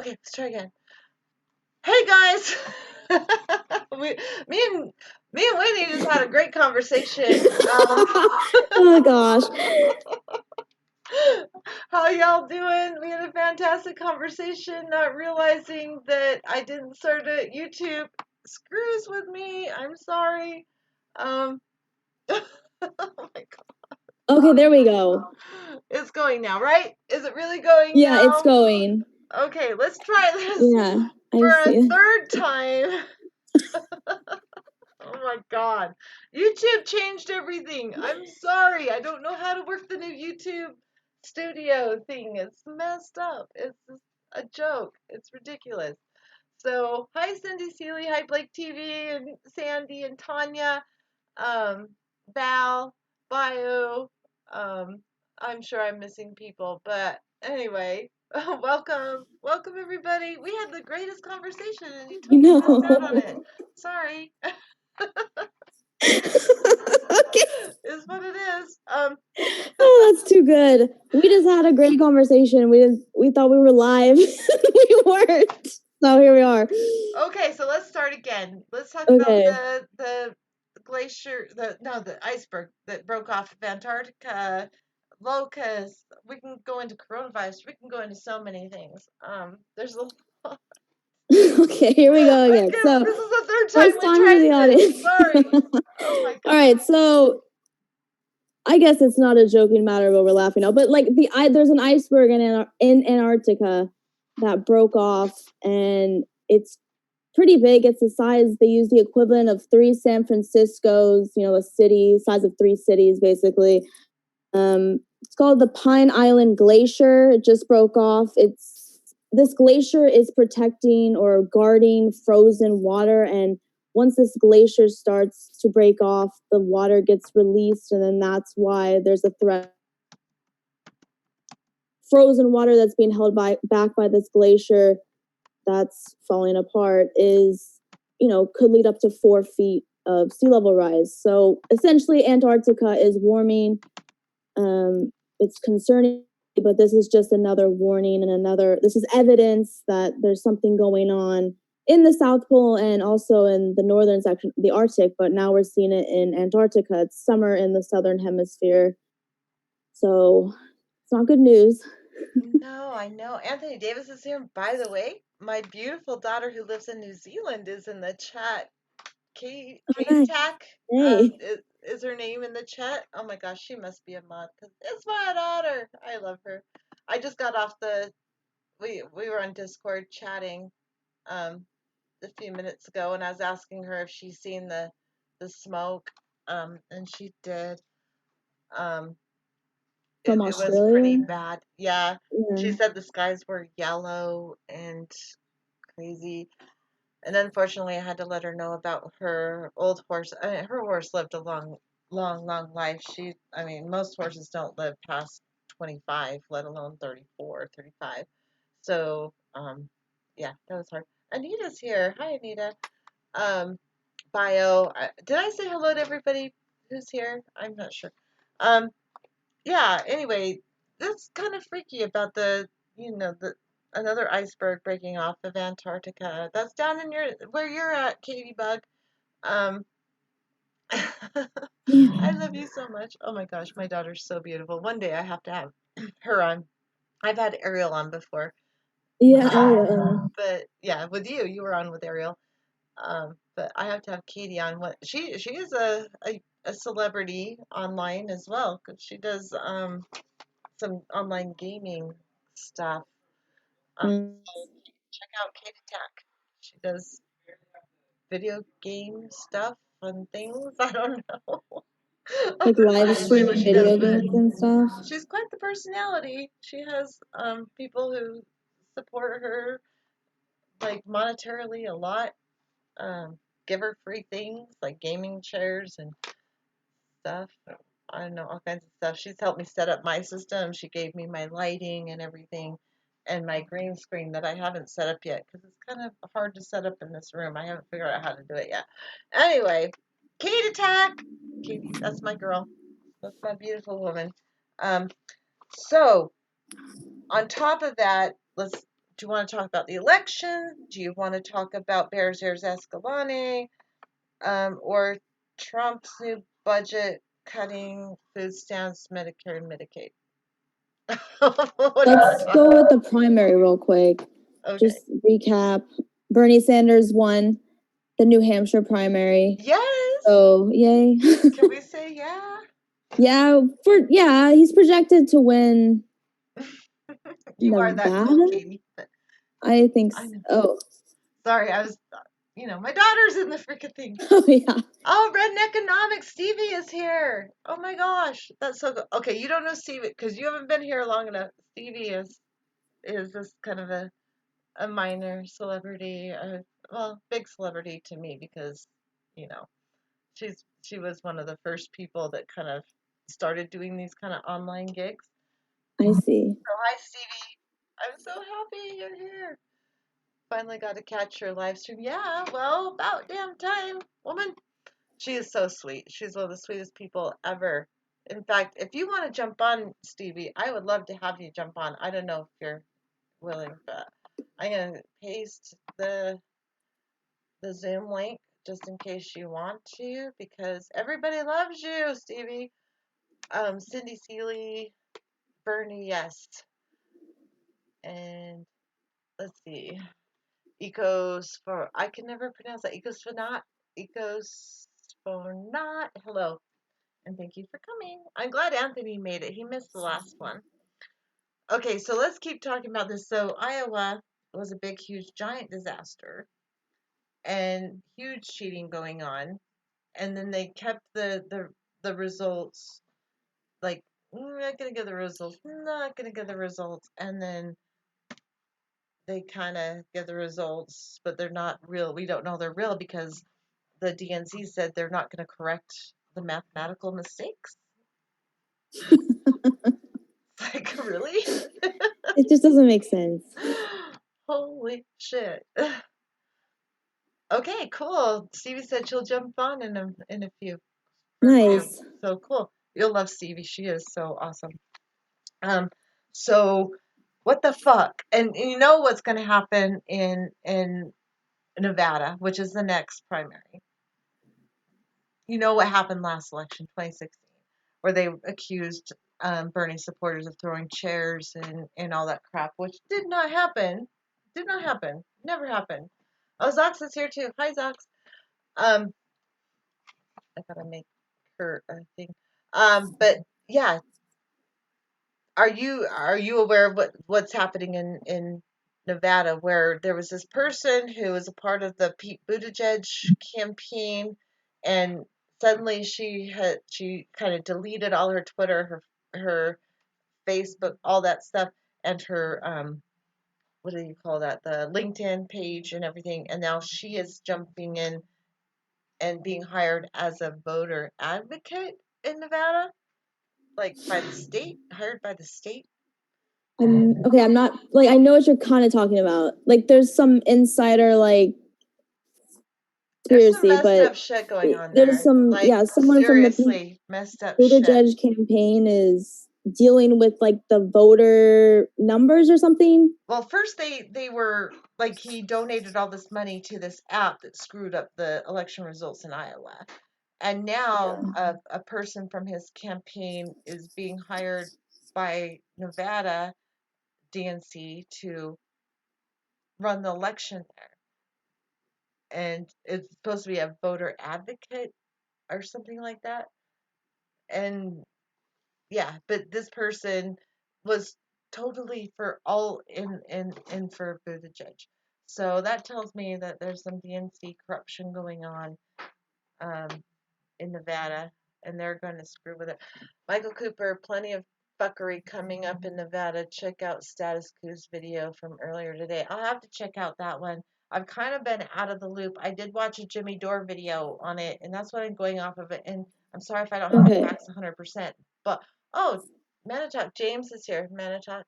Okay, let's try again. Hey guys, me and Whitney just had a great conversation. Oh gosh. How y'all doing? We had a fantastic conversation, not realizing that I didn't start a YouTube. Screws with me. I'm sorry. Oh my god. Okay, there we go. It's going now, right? Is it really going Yeah, it's now? going. Okay, let's try this Yeah, for I a see it. third time. Oh my god. YouTube changed everything. I'm sorry. I don't know how to work the new YouTube studio thing. It's messed up. It's just a joke. It's ridiculous. So, hi Cindy Seeley, hi Blake TV and Sandy and Tanya, um, Val, Bio. Um, I'm sure I'm missing people, but anyway, welcome everybody. We had the greatest conversation and you You totally missed out on know. it. Sorry. Okay. Is what it is. Oh, that's too good. We just had a great conversation. We thought we were live. We weren't. So here we are. Okay, so let's start again. Let's talk about Okay. the glacier, the iceberg that broke off of Antarctica, locust. We can go into coronavirus. We can go into so many things. There's a lot. Okay, here we go I again. can't. So This is the third time first we time for tried the this. audience. Sorry. Oh my All god. right, so I guess it's not a joking matter, but we're laughing now. But like there's an iceberg in Antarctica that broke off, and it's pretty big. It's the size they use the equivalent of 3 San Franciscos. You know, a city size of 3 cities, basically. It's called the Pine Island Glacier. It just broke off. This glacier is protecting or guarding frozen water, and once this glacier starts to break off, the water gets released, and then that's why there's a threat. Frozen water that's being held back by this glacier that's falling apart is, could lead up to 4 feet of sea level rise. So essentially, Antarctica is warming. It's concerning, but this is just another warning and this is evidence that there's something going on in the South Pole and also in the northern section, the Arctic, but now we're seeing it in Antarctica. It's summer in the southern hemisphere. So it's not good news. No, I know. Anthony Davis is here. By the way, my beautiful daughter who lives in New Zealand is in the chat. Katie Hi. Tack, Hey. is her name in the chat? Oh my gosh, she must be a mod because it's my daughter. I love her. I just got off we were on Discord chatting a few minutes ago, and I was asking her if she's seen the smoke, and she did. Um, From it was pretty Australia? bad. Yeah, she Yeah. said the skies were yellow and crazy. And unfortunately, I had to let her know about her old horse. Her horse lived a long life. I mean, most horses don't live past 25, let alone 34, 35. So, yeah, that was hard. Anita's here. Hi, Anita. Um, did I say hello to everybody who's here? I'm not sure. Um, yeah, anyway, that's kind of freaky about the another iceberg breaking off of Antarctica. That's down in where you're at, Katie Bug. Um, I love you so much. Oh my gosh, my daughter's so beautiful. One day I have to have her on. I've had Ariel on before. Yeah, Ariel. But yeah, with you were on with Ariel. But I have to have Katie on. What she is a celebrity online as well because she does some online gaming stuff. Mm. Check out Kate Attack. She does video game stuff and things. I don't know. I Like don't live know explain what streaming she does, video but games and stuff. she's quite the personality. She has people who support her like monetarily a lot. Give her free things like gaming chairs and stuff. I don't know, all kinds of stuff. She's helped me set up my system. She gave me my lighting and everything and my green screen that I haven't set up yet because it's kind of hard to set up in this room. I haven't figured out how to do it yet. Anyway, Kate Attack. Katie, that's my girl. That's my beautiful woman. Um, so on top of that, let's Do you want to talk about the election? Do you want to talk about Bears Airs Escalante? Or Trump's new budget cutting food stamps, Medicare, and Medicaid? What do you want Let's to talk go with about? the primary real quick. Okay. Just recap. Bernie Sanders won the New Hampshire primary. Yes. So, yay. Can we say yeah? He's projected to win You are that cool, Nevada. Katie. I think I know. oh. Sorry, I was, my daughter's in the freaking thing. Oh yeah. Oh, Redneck Economics, Stevie is here. Oh my gosh, that's so good. Okay, you don't know Stevie because you haven't been here long enough. Stevie is this kind of a minor celebrity, well, big celebrity to me because, you know, she was one of the first people that kind of started doing these kind of online gigs. I see. So hi, Stevie. I'm so happy you're here. Finally got to catch your live stream. Yeah, well, about damn time, woman. She is so sweet. She's one of the sweetest people ever. In fact, if you want to jump on, Stevie, I would love to have you jump on. I don't know if you're willing, but I'm gonna paste the Zoom link just in case you want to, because everybody loves you, Stevie. Cindy Seeley, Bernie, yes, and let's see, Ecos for I can never pronounce that. Ecos for not. Hello, and thank you for coming. I'm glad Anthony made it. He missed the last one. Okay, so let's keep talking about this. So Iowa was a big, huge, giant disaster and huge cheating going on, and then they kept the results like not gonna get the results, not gonna get the results, and then they kind of get the results, but they're not real. We don't know they're real because the DNC said they're not going to correct the mathematical mistakes. Like, really? It just doesn't make sense. Holy shit. Okay, cool. Stevie said she'll jump on in a few for a few. Nice. So cool. You'll love Stevie. She is so awesome. Um, so what the fuck? And you know what's going to happen in Nevada, which is the next primary. You know what happened last election, 2016, where they accused Bernie supporters of throwing chairs and all that crap, which did not happen. Did not happen. Never happened. Oh, Zox is here too. Hi, Zox. Um, I gotta make her a thing. But yeah, are you aware of what's happening in Nevada, where there was this person who was a part of the Pete Buttigieg campaign, and suddenly she kind of deleted all her Twitter, her Facebook, all that stuff, and her what do you call that, the LinkedIn page and everything, and now she is jumping in and being hired as a voter advocate in Nevada, like by the state, hired by the state. Okay, I'm not like I know what you're kind of talking about. Like there's some insider like There's some conspiracy, messed but up shit going on there's there. some Like, someone from the seriously, messed up shit. Buttigieg campaign is dealing with like the voter numbers or something. Well, first they were like he donated all this money to this app that screwed up the election results in Iowa. And now Yeah. a person from his campaign is being hired by Nevada DNC to run the election there. And it's supposed to be a voter advocate or something like that. And yeah, but this person was totally for all in for Buttigieg. So that tells me that there's some DNC corruption going on um, in Nevada, and they're going to screw with it. Michael Cooper, plenty of fuckery coming up in Nevada. Check out Status Quo's video from earlier today. I'll have to check out that one. I've kind of been out of the loop. I did watch a Jimmy Dore video on it, and that's what I'm going off of it. And I'm sorry if I don't have the Okay. facts 100%. But, oh, Manitalk, James is here. Manitalk.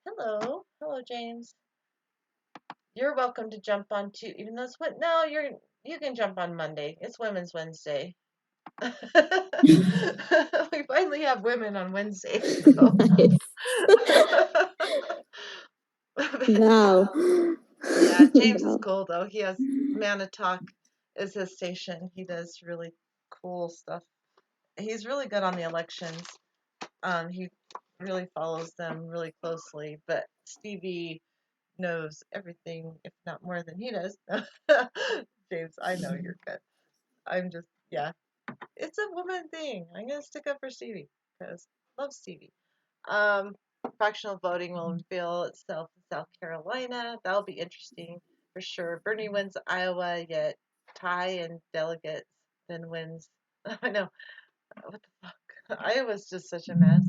Hello. Hello, James. You're welcome to jump on too, even though it's what? No, you can jump on Monday. It's Women's Wednesday. We finally have women on Wednesday, so. Nice. Wow. Yeah, James is Wow. cool though. He has Manitalk is his station. He does really cool stuff. He's really good on the elections. He really follows them really closely. But Stevie knows everything, if not more than he does. James, I know you're good. I'm just, yeah, it's a woman thing. I'm gonna stick up for Stevie because I love Stevie. Um, Fractional voting will reveal itself in South Carolina. That'll be interesting for sure. Bernie wins Iowa, yet tie in delegates, then wins. I know, what the fuck? Iowa's just such a mess.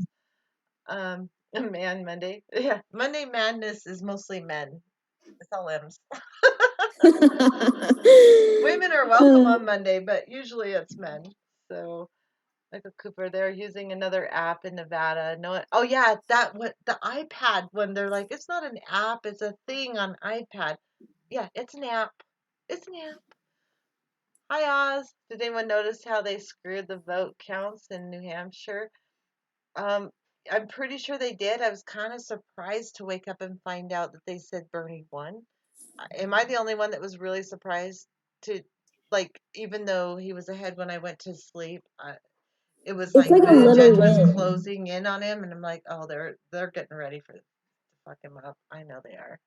Man, Monday. Yeah, Monday Madness is mostly men. It's all M's. Women are welcome on Monday, but usually it's men. So Michael Cooper, they're using another app in Nevada. No, oh yeah, that what the iPad one. They're like, it's not an app, it's a thing on iPad. Yeah, it's an app. It's an app. Hi Oz. Did anyone notice how they screwed the vote counts in New Hampshire? Um, I'm pretty sure they did. I was kind of surprised to wake up and find out that they said Bernie won. Am I the only one that was really surprised to, like, even though he was ahead when I went to sleep? It was It's like like a little Buttigieg was win. closing in on him, and I'm like, oh, they're getting ready for to fuck him up. I know they are.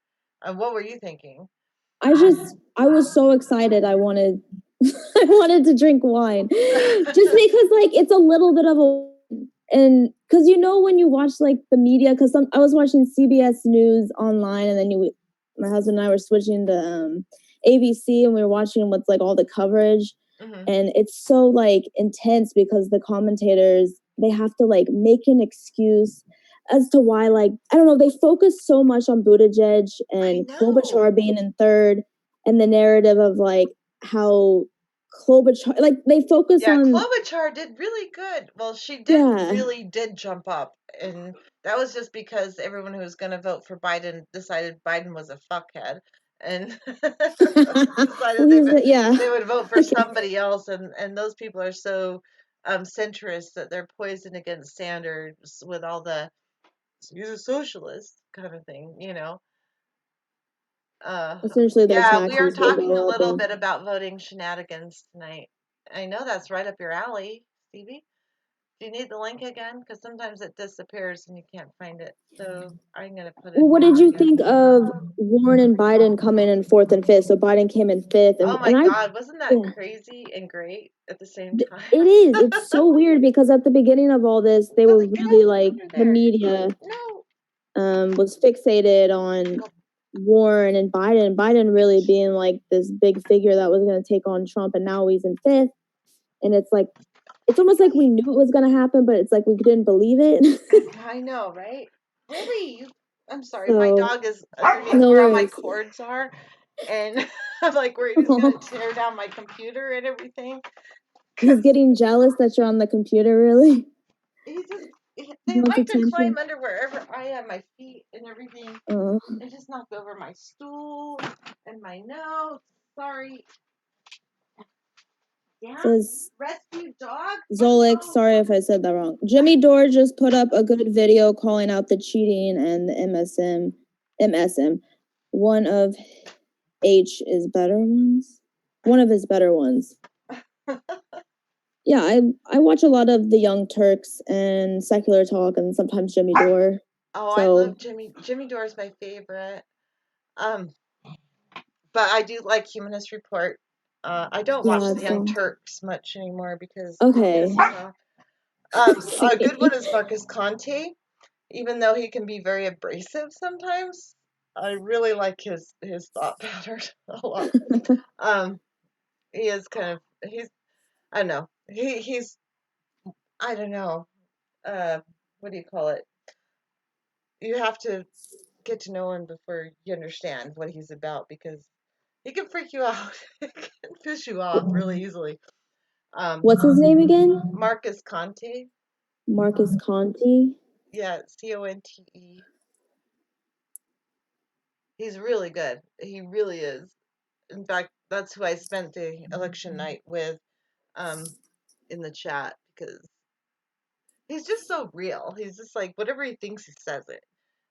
What were you thinking? I was so excited. I wanted I wanted to drink wine. Just because like it's a little bit of a and because you know when you watch like the media because I was watching CBS News online and then my husband and I were switching to ABC and we were watching what's like all the coverage Hmm. and it's so like intense because the commentators they have to like make an excuse as to why like I don't know they focus so much on Buttigieg I and know. Klobuchar being in third and the narrative of like how Klobuchar like they focus Yeah, on Klobuchar did really good. Well, she did yeah. really did jump up, and that was just because everyone who was going to vote for Biden decided Biden was a fuckhead, and decided Well, he's yeah. they would vote for somebody else, and those people are so centrist that they're poisoned against Sanders with all the he's a socialist kind of thing, you know. Uh, Essentially, their yeah, we are taxes will talking a go up, little and bit about voting shenanigans tonight. I know that's right up your alley, Stevie. Do you need the link again? Because sometimes it disappears and you can't find it. So I'm gonna put it well, what here did you again. think of Warren and Biden coming in fourth and fifth? So Biden came in fifth, Oh my and I God, wasn't that yeah, crazy and great at the same time? it is. It's so weird because at the beginning of all this, they They're were like, get really like over the there. media No. was fixated on Warren and Biden. Biden really being like this big figure that was going to take on Trump, and now he's in fifth, and it's like it's almost like we knew it was going to happen, but it's like we didn't believe it. I know, right? Really? I'm sorry, my So dog is underneath no where all my worries. cords are, and I'm like worried he's gonna tear down my computer and everything. He's Cause getting jealous that you're on the computer, really? he just He they wants like to climb attention. under wherever I have my feet and everything. Uh, They just knocked over my stool and my notes. Sorry. Yeah? says Rescue dog? What's Zolik, wrong? sorry if I said that wrong. Jimmy Dore just put up a good video calling out the cheating and the MSM. One of H is better ones. One of his better ones. Yeah, I watch a lot of the Young Turks and Secular Talk and sometimes Jimmy Dore. Oh, I love So Jimmy. Jimmy Dore is my favorite. Um, but I do like Humanist Report. I don't watch yeah, the it's Young all Turks much anymore because it pisses okay. me off. A good one is Marcus Conte, even though he can be very abrasive sometimes. I really like his thought pattern a lot. Um, he is kind of he's I don't know he's I don't know what do you call it? You have to get to know him before you understand what he's about because he can freak you out. He can piss you off really easily. Um, What's his name again? Marcus Conte. Marcus Conti. Yeah, Conte. He's really good. He really is. In fact, that's who I spent the election night with um, in the chat because he's just so real. He's just like whatever he thinks, he says it.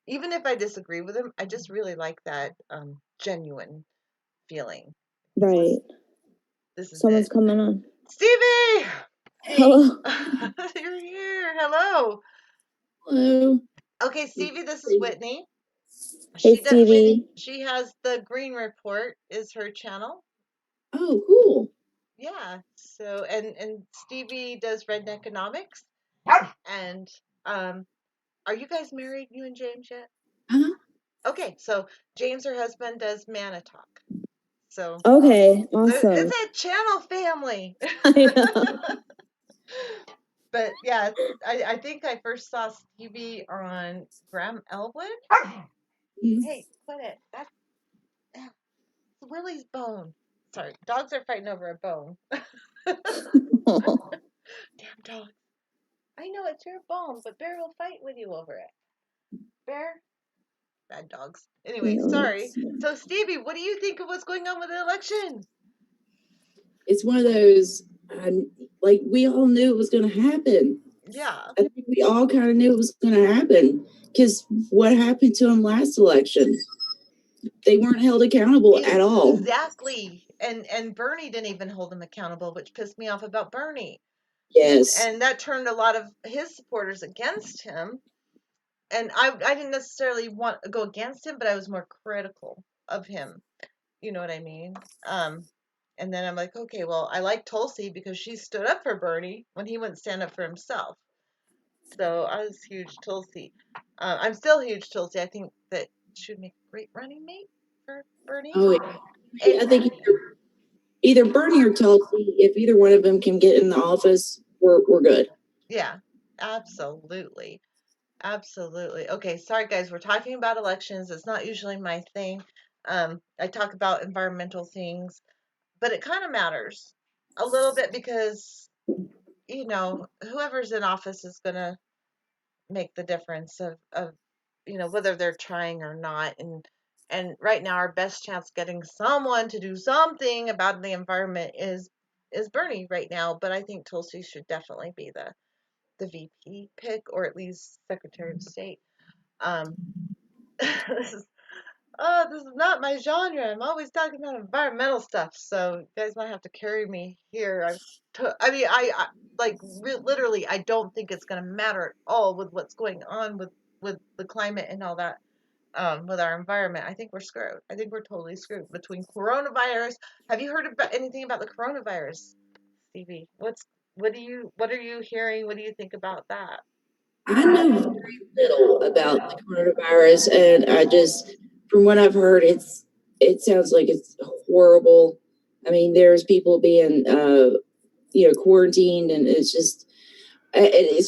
Even if I disagree with him, I just really like that genuine feeling. This is Right. this is Someone's it. coming on. Stevie! Hey, Hello. you're here. Hello. Hello. Okay, Stevie, this is Whitney. Hey, She does Stevie. she has the Green Report is her channel. Oh, cool. Yeah. So and Stevie does Redneck Economics. And um are you guys married, you and James yet? Uh-huh. Okay, so James, her husband, does Mana Talk. So Okay, it's awesome. a channel family. I know. But yeah, I think I first saw Stevie on Graham Elwood. Mhm. Hey, quit it. That's Willie's bone. Sorry, dogs are fighting over a bone. Damn dogs. I know it's your bone, but Bear will fight with you over it. Bear? Bad dogs. Anyway, Yeah, sorry. let's see. So, Stevie, what do you think of what's going on with the election? It's one of those, like, we all knew it was going to happen. Yeah. I think we all kind of knew it was going to happen because what happened to them last election? They weren't held accountable at all. Exactly. And Bernie didn't even hold him accountable, which pissed me off about Bernie. Yes. And that turned a lot of his supporters against him. And I didn't necessarily want to go against him, but I was more critical of him. You know what I mean? Um, and then I'm like, okay, well, I like Tulsi because she stood up for Bernie when he wouldn't stand up for himself. So I was huge Tulsi. I'm still huge Tulsi. I think that she would make a great running mate for Bernie. Oh, And I think either Bernie or Tulsi, if either one of them can get in the office, we're good. yeah, absolutely. Absolutely. Okay, sorry guys, we're talking about elections. It's not usually my thing. I talk about environmental things, but it kind of matters a little bit because, whoever's in office is going to make the difference of whether they're trying or not. And right now our best chance getting someone to do something about the environment is Bernie right now, but I think Tulsi should definitely be the VP pick, or at least Secretary of State. Um, this is this is not my genre. I'm always talking about environmental stuff, so you guys might have to carry me here. I mean, I like literally, I don't think it's going to matter at all with what's going on with the climate and all that. With our environment, I think we're screwed. I think we're totally screwed between coronavirus. Have you heard about anything about the coronavirus, Stevie? What are you hearing? What do you think about that? I know very little about the coronavirus, and from what I've heard, it sounds like it's horrible. I mean, there's people being, quarantined, and it's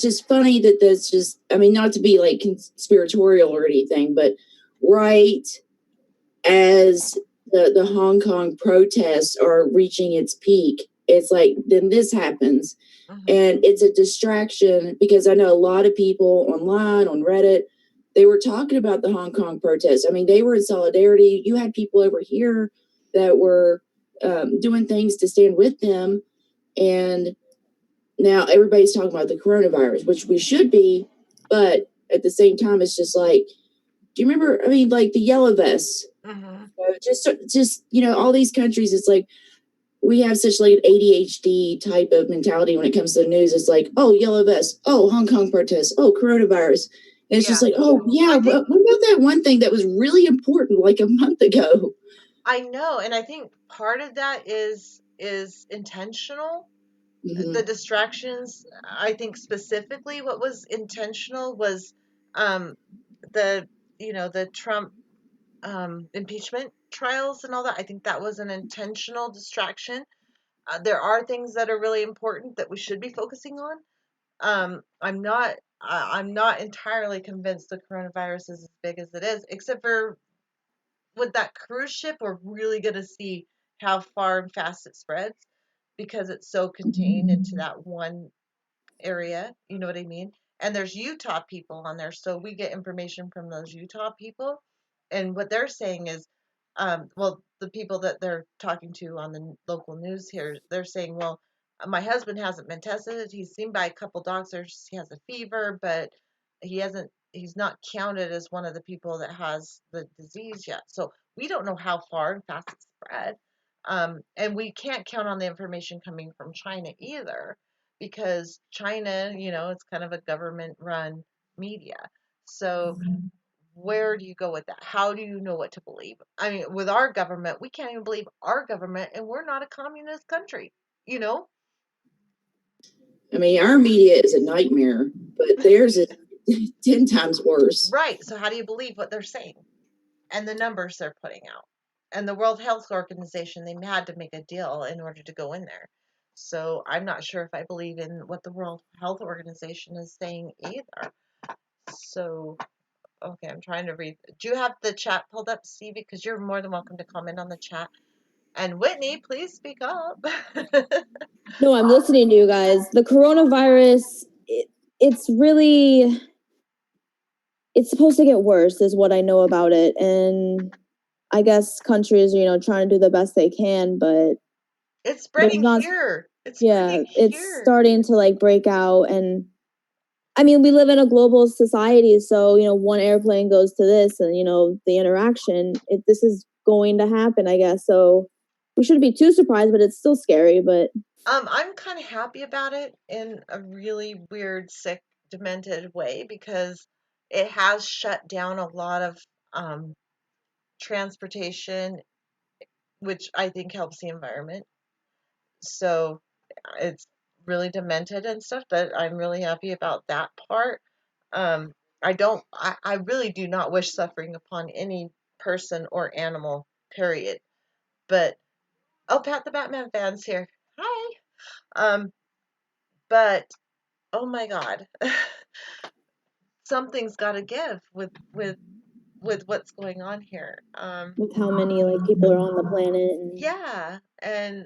just funny that that's just. I mean, not to be like conspiratorial or anything, but right as the Hong Kong protests are reaching its peak, it's like then this happens, Hmm. and it's a distraction because I know a lot of people online on Reddit, they were talking about the Hong Kong protests. I mean, they were in solidarity. You had people over here that were doing things to stand with them, and now everybody's talking about the coronavirus, which we should be, but at the same time, it's just like, do you remember? I mean, like the yellow vests. Hmm. Just all these countries, it's like we have such like an ADHD type of mentality when it comes to the news. It's like, oh, yellow vest, oh, Hong Kong protests, oh, coronavirus. And it's just Yeah, like, oh yeah, I think what about that one thing that was really important like a month ago? I know, and I think part of that is intentional. The Mm-hmm. distractions, I think specifically what was intentional was um the the Trump impeachment trials and all that. I think that was an intentional distraction. There are things that are really important that we should be focusing on. I'm not entirely convinced the coronavirus is as big as it is, except for with that cruise ship, we're really going to see how far and fast it spreads because it's so contained into that one area. You know what I mean? And there's Utah people on there, so we get information from those Utah people, and what they're saying is, well, the people that they're talking to on the local news here, they're saying, well, my husband hasn't been tested. He's seen by a couple doctors. He has a fever, but he hasn't. he's not counted as one of the people that has the disease yet. So we don't know how far and fast it's spread. And we can't count on the information coming from China either, because China, it's kind of a government run media. So where do you go with that? How do you know what to believe? I mean, with our government, we can't even believe our government, and we're not a communist country, you know? I mean, our media is a nightmare, but theirs is 10 times worse. Right. So how do you believe what they're saying and the numbers they're putting out? And the World Health Organization, they had to make a deal in order to go in there. So I'm not sure if I believe in what the World Health Organization is saying either. So, okay, I'm trying to read. Do you have the chat pulled up, Stevie? Because you're more than welcome to comment on the chat. And Whitney, please speak up. No, I'm listening to you guys. The coronavirus, it's really, it's supposed to get worse, is what I know about it. And I guess countries are, trying to do the best they can, but It's there's spreading not, here. It's yeah, spreading it's here. starting to like break out. And I mean, we live in a global society, so, one airplane goes to this and, the interaction, this is going to happen, I guess. So we shouldn't be too surprised, but it's still scary, but. I'm kind of happy about it in a really weird, sick, demented way, because it has shut down a lot of transportation, which I think helps the environment. So it's really demented and stuff, but I'm really happy about that part. I really do not wish suffering upon any person or animal, period. But, oh, Pat the Batman fan's here. Hi. Um, but, oh my God. Something's got to give with what's going on here. With how many like people are on the planet. And Yeah, and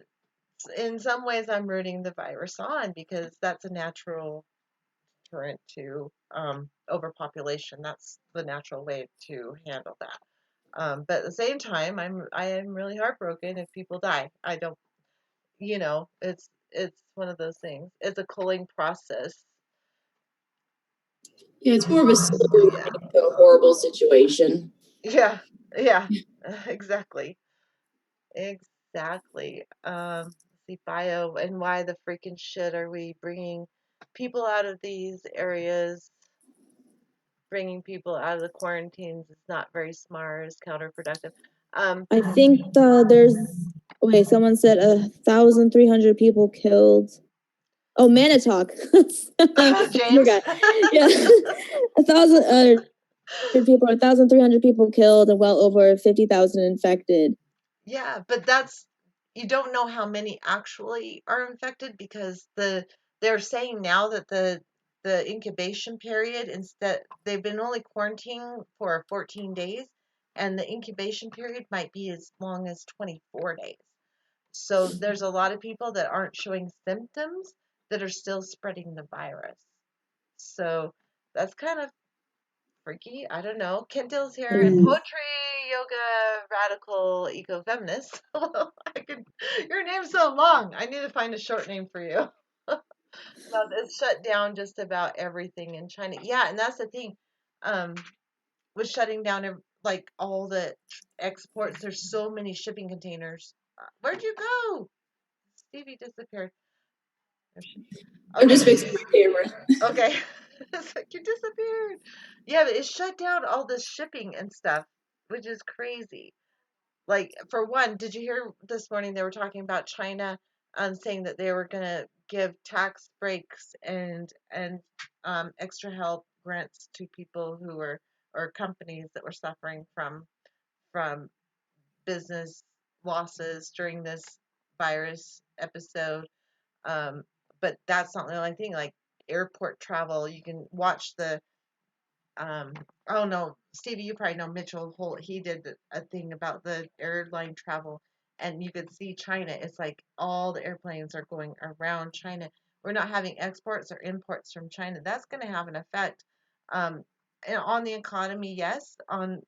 in some ways, I'm rooting the virus on, because that's a natural deterrent to overpopulation. That's the natural way to handle that. But at the same time, I am really heartbroken if people die. I don't, it's one of those things. It's a culling process. Yeah, it's more of a silver Yeah, lining to a horrible situation. yeah, yeah, exactly. Exactly. The bio, and why the freaking shit are we bringing people out of these areas? Bringing people out of the quarantines is not very smart. It's counterproductive. I think there's someone said 1,300 people killed. Oh, Manitalk. Your James. guy. Yeah. 1,300 people killed and well over 50,000 infected. Yeah, but you don't know how many actually are infected, because they're saying now that the incubation period, instead they've been only quarantining for 14 days, and the incubation period might be as long as 24 days. So there's a lot of people that aren't showing symptoms that are still spreading the virus. So that's kind of freaky. I don't know. Kendall's here, and poetry, yoga, radical, eco-feminist. Your name's so long. I need to find a short name for you. No, it's shut down just about everything in China. Yeah, and that's the thing. Um, with shutting down like all the exports, there's so many shipping containers. Where'd you go? Stevie disappeared. I'm Okay. just fixing my camera. Okay. It's like you disappeared. Yeah, but it shut down all the shipping and stuff, which is crazy. Like, for one, did you hear this morning they were talking about China, saying that they were gonna give tax breaks and extra help grants to people who were, or companies that were suffering from business losses during this virus episode. Um, but that's not the only thing. Like airport travel, you can watch the um, oh no, Stevie, you probably know Mitchell Holt. He did a thing about the airline travel, and you could see China. It's like all the airplanes are going around China. We're not having exports or imports from China. That's going to have an effect, um, and on the economy, yes, on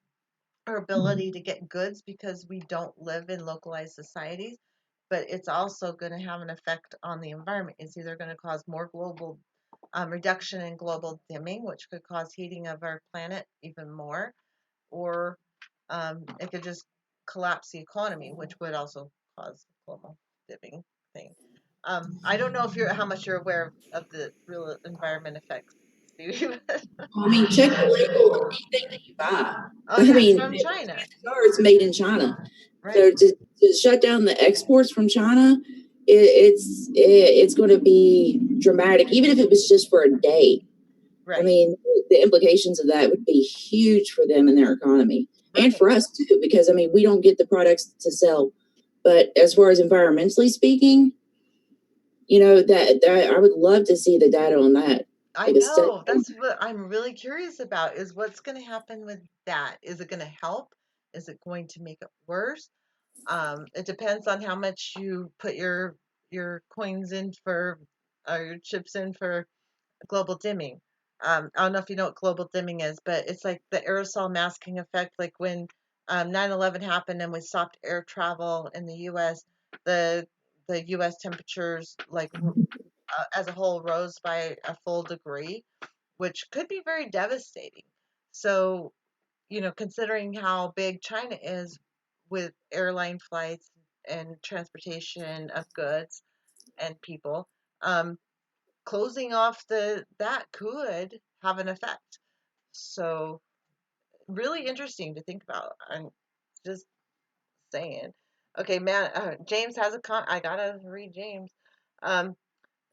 our ability to get goods, because we don't live in localized societies. But it's also going to have an effect on the environment. It's either going to cause more global reduction in global dimming, which could cause heating of our planet even more, or it could just collapse the economy, which would also cause global dimming thing. I don't know if you're how much you're aware of the real environment effects, Stevie. I mean, check the label on anything that you buy. Oh I yeah, it's mean, from China, it's made in China. right? So to shut down the exports from China, it's going to be dramatic, even if it was just for a day. Right. I mean, the implications of that would be huge for them and their economy, and Right. for us too, because I mean, we don't get the products to sell. But as far as environmentally speaking, you know, that I would love to see the data on that. I Like a study. know. That's what I'm really curious about is what's going to happen with that. Is it going to help? Is it going to make it worse? It depends on how much you put your coins in for or your chips in for global dimming. I don't know if you know what global dimming is, but it's like the aerosol masking effect. Like when 9/11 happened and we stopped air travel in the U.S., the the U.S. temperatures like as a whole rose by a full degree, which could be very devastating. So, considering how big China is with airline flights and transportation of goods and people, um, closing off the that could have an effect. So, really interesting to think about. I'm just saying. Okay, man. James has a con. I gotta read James. Um,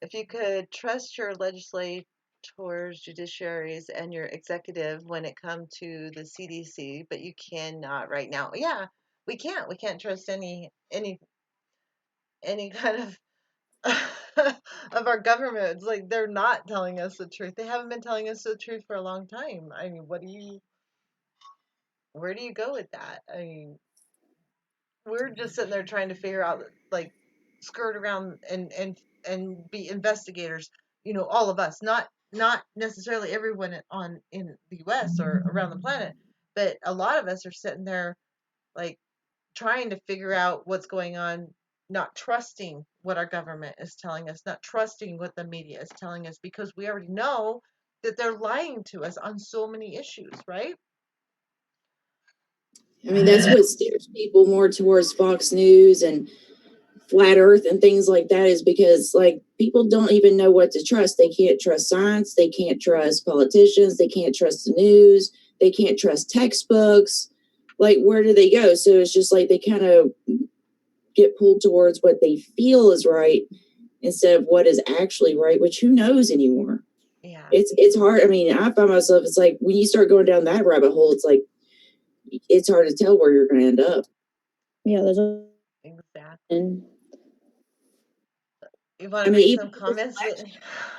If you could trust your legislators, judiciaries, and your executive when it comes to the CDC, but you cannot right now. Yeah, we can't. We can't trust any kind of of our government. It's like they're not telling us the truth. They haven't been telling us the truth for a long time. I mean, where do you go with that? I mean, we're just sitting there trying to figure out like skirt around and be investigators, all of us, not necessarily everyone in the US or around the planet, but a lot of us are sitting there like trying to figure out what's going on, not trusting what our government is telling us, not trusting what the media is telling us, because we already know that they're lying to us on so many issues, right? I mean, that's what steers people more towards Fox News and flat earth and things like that, is because like people don't even know what to trust. They can't trust science, they can't trust politicians, they can't trust the news, they can't trust textbooks. Like, where do they go? So it's just like they kind of get pulled towards what they feel is right instead of what is actually right, which who knows anymore. Yeah. It's hard. I mean, I find myself, it's like when you start going down that rabbit hole, it's like it's hard to tell where you're going to end up. Yeah, there's Exactly. You want I to mean, read even some with this comments, election,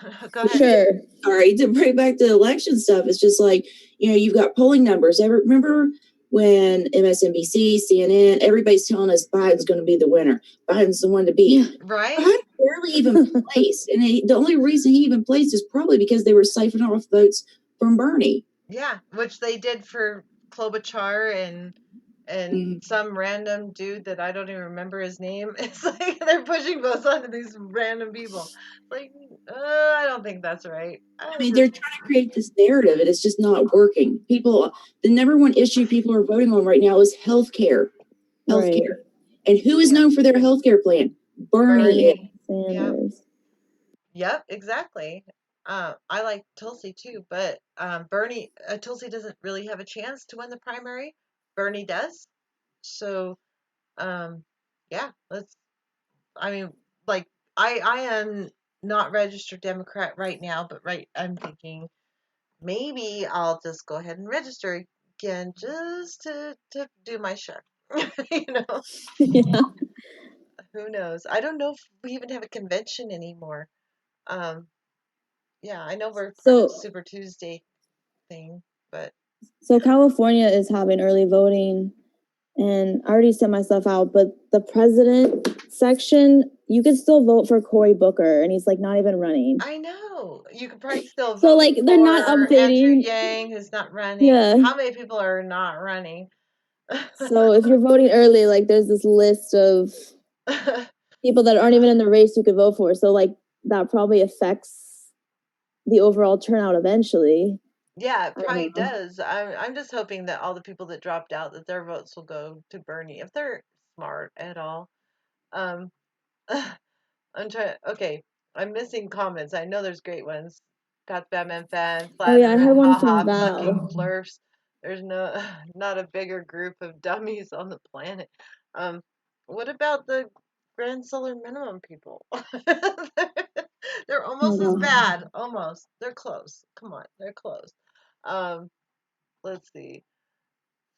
Whitney? Go ahead. sure. Sorry, to bring back the election stuff, it's just like, you know, you've got polling numbers. Remember when MSNBC, CNN, everybody's telling us Biden's going to be the winner. Biden's the one to beat. Right? Biden barely even placed. And the only reason he even placed is probably because they were siphoning off votes from Bernie. Yeah, which they did for Klobuchar and some random dude that I don't even remember his name. It's like they're pushing votes onto these random people. Like, I don't think that's right. I mean, they're trying to create this narrative, and it's just not working. People, the number one issue people are voting on right now is healthcare. Right. And who is known for their healthcare plan? Bernie. Sanders. Yep, exactly. I like Tulsi too, but Bernie, Tulsi doesn't really have a chance to win the primary. Bernie does. So, yeah, I mean, like, I am not registered Democrat right now, but I'm thinking maybe I'll just go ahead and register again just to do my share. You know, Yeah. who knows? I don't know if we even have a convention anymore. Um, yeah, I know we're part of Super Tuesday thing, but So California is having early voting, and I already sent myself out, but the president section, you could still vote for Cory Booker, and he's like not even running. I know you could probably still vote So like they're not for Andrew updating. Yang, who's not running. Yeah. How many people are not running? So if you're voting early, like there's this list of people that aren't even in the race you could vote for. So like that probably affects the overall turnout eventually. Yeah, it I don't probably know. does. I'm just hoping that all the people that dropped out, that their votes will go to Bernie if they're smart at all. Um, I'm trying. Okay, I'm missing comments. I know there's great ones. Got Batman fan, Oh yeah, I flatterer, heard one from haha, fucking Val. flirfs. There's no, not a bigger group of dummies on the planet. Um, what about the grand solar minimum people? They're Oh almost as god. bad. Almost. They're close. Come on, they're close. Um, let's see.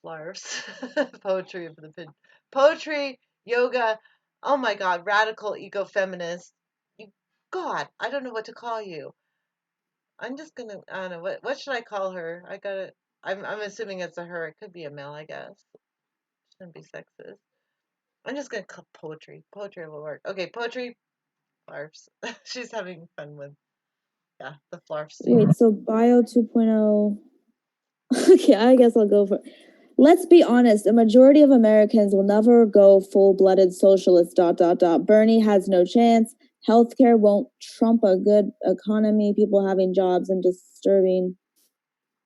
Flowers, poetry of the poetry, yoga. Oh my God, radical ecofeminist. You, God, I don't know what to call you. I'm just gonna. I don't know what should I call her. I gotta. I'm assuming it's a her. It could be a male, I guess. Shouldn't be sexist. I'm just gonna call poetry. Poetry will work. Okay, poetry. Flarfs. She's having fun with the flarf scene. Wait, so Bio 2.0. Okay, I guess I'll go for. Let's be honest, a majority of Americans will never go full-blooded socialist. Bernie has no chance. Healthcare won't trump a good economy, people having jobs, and disturbing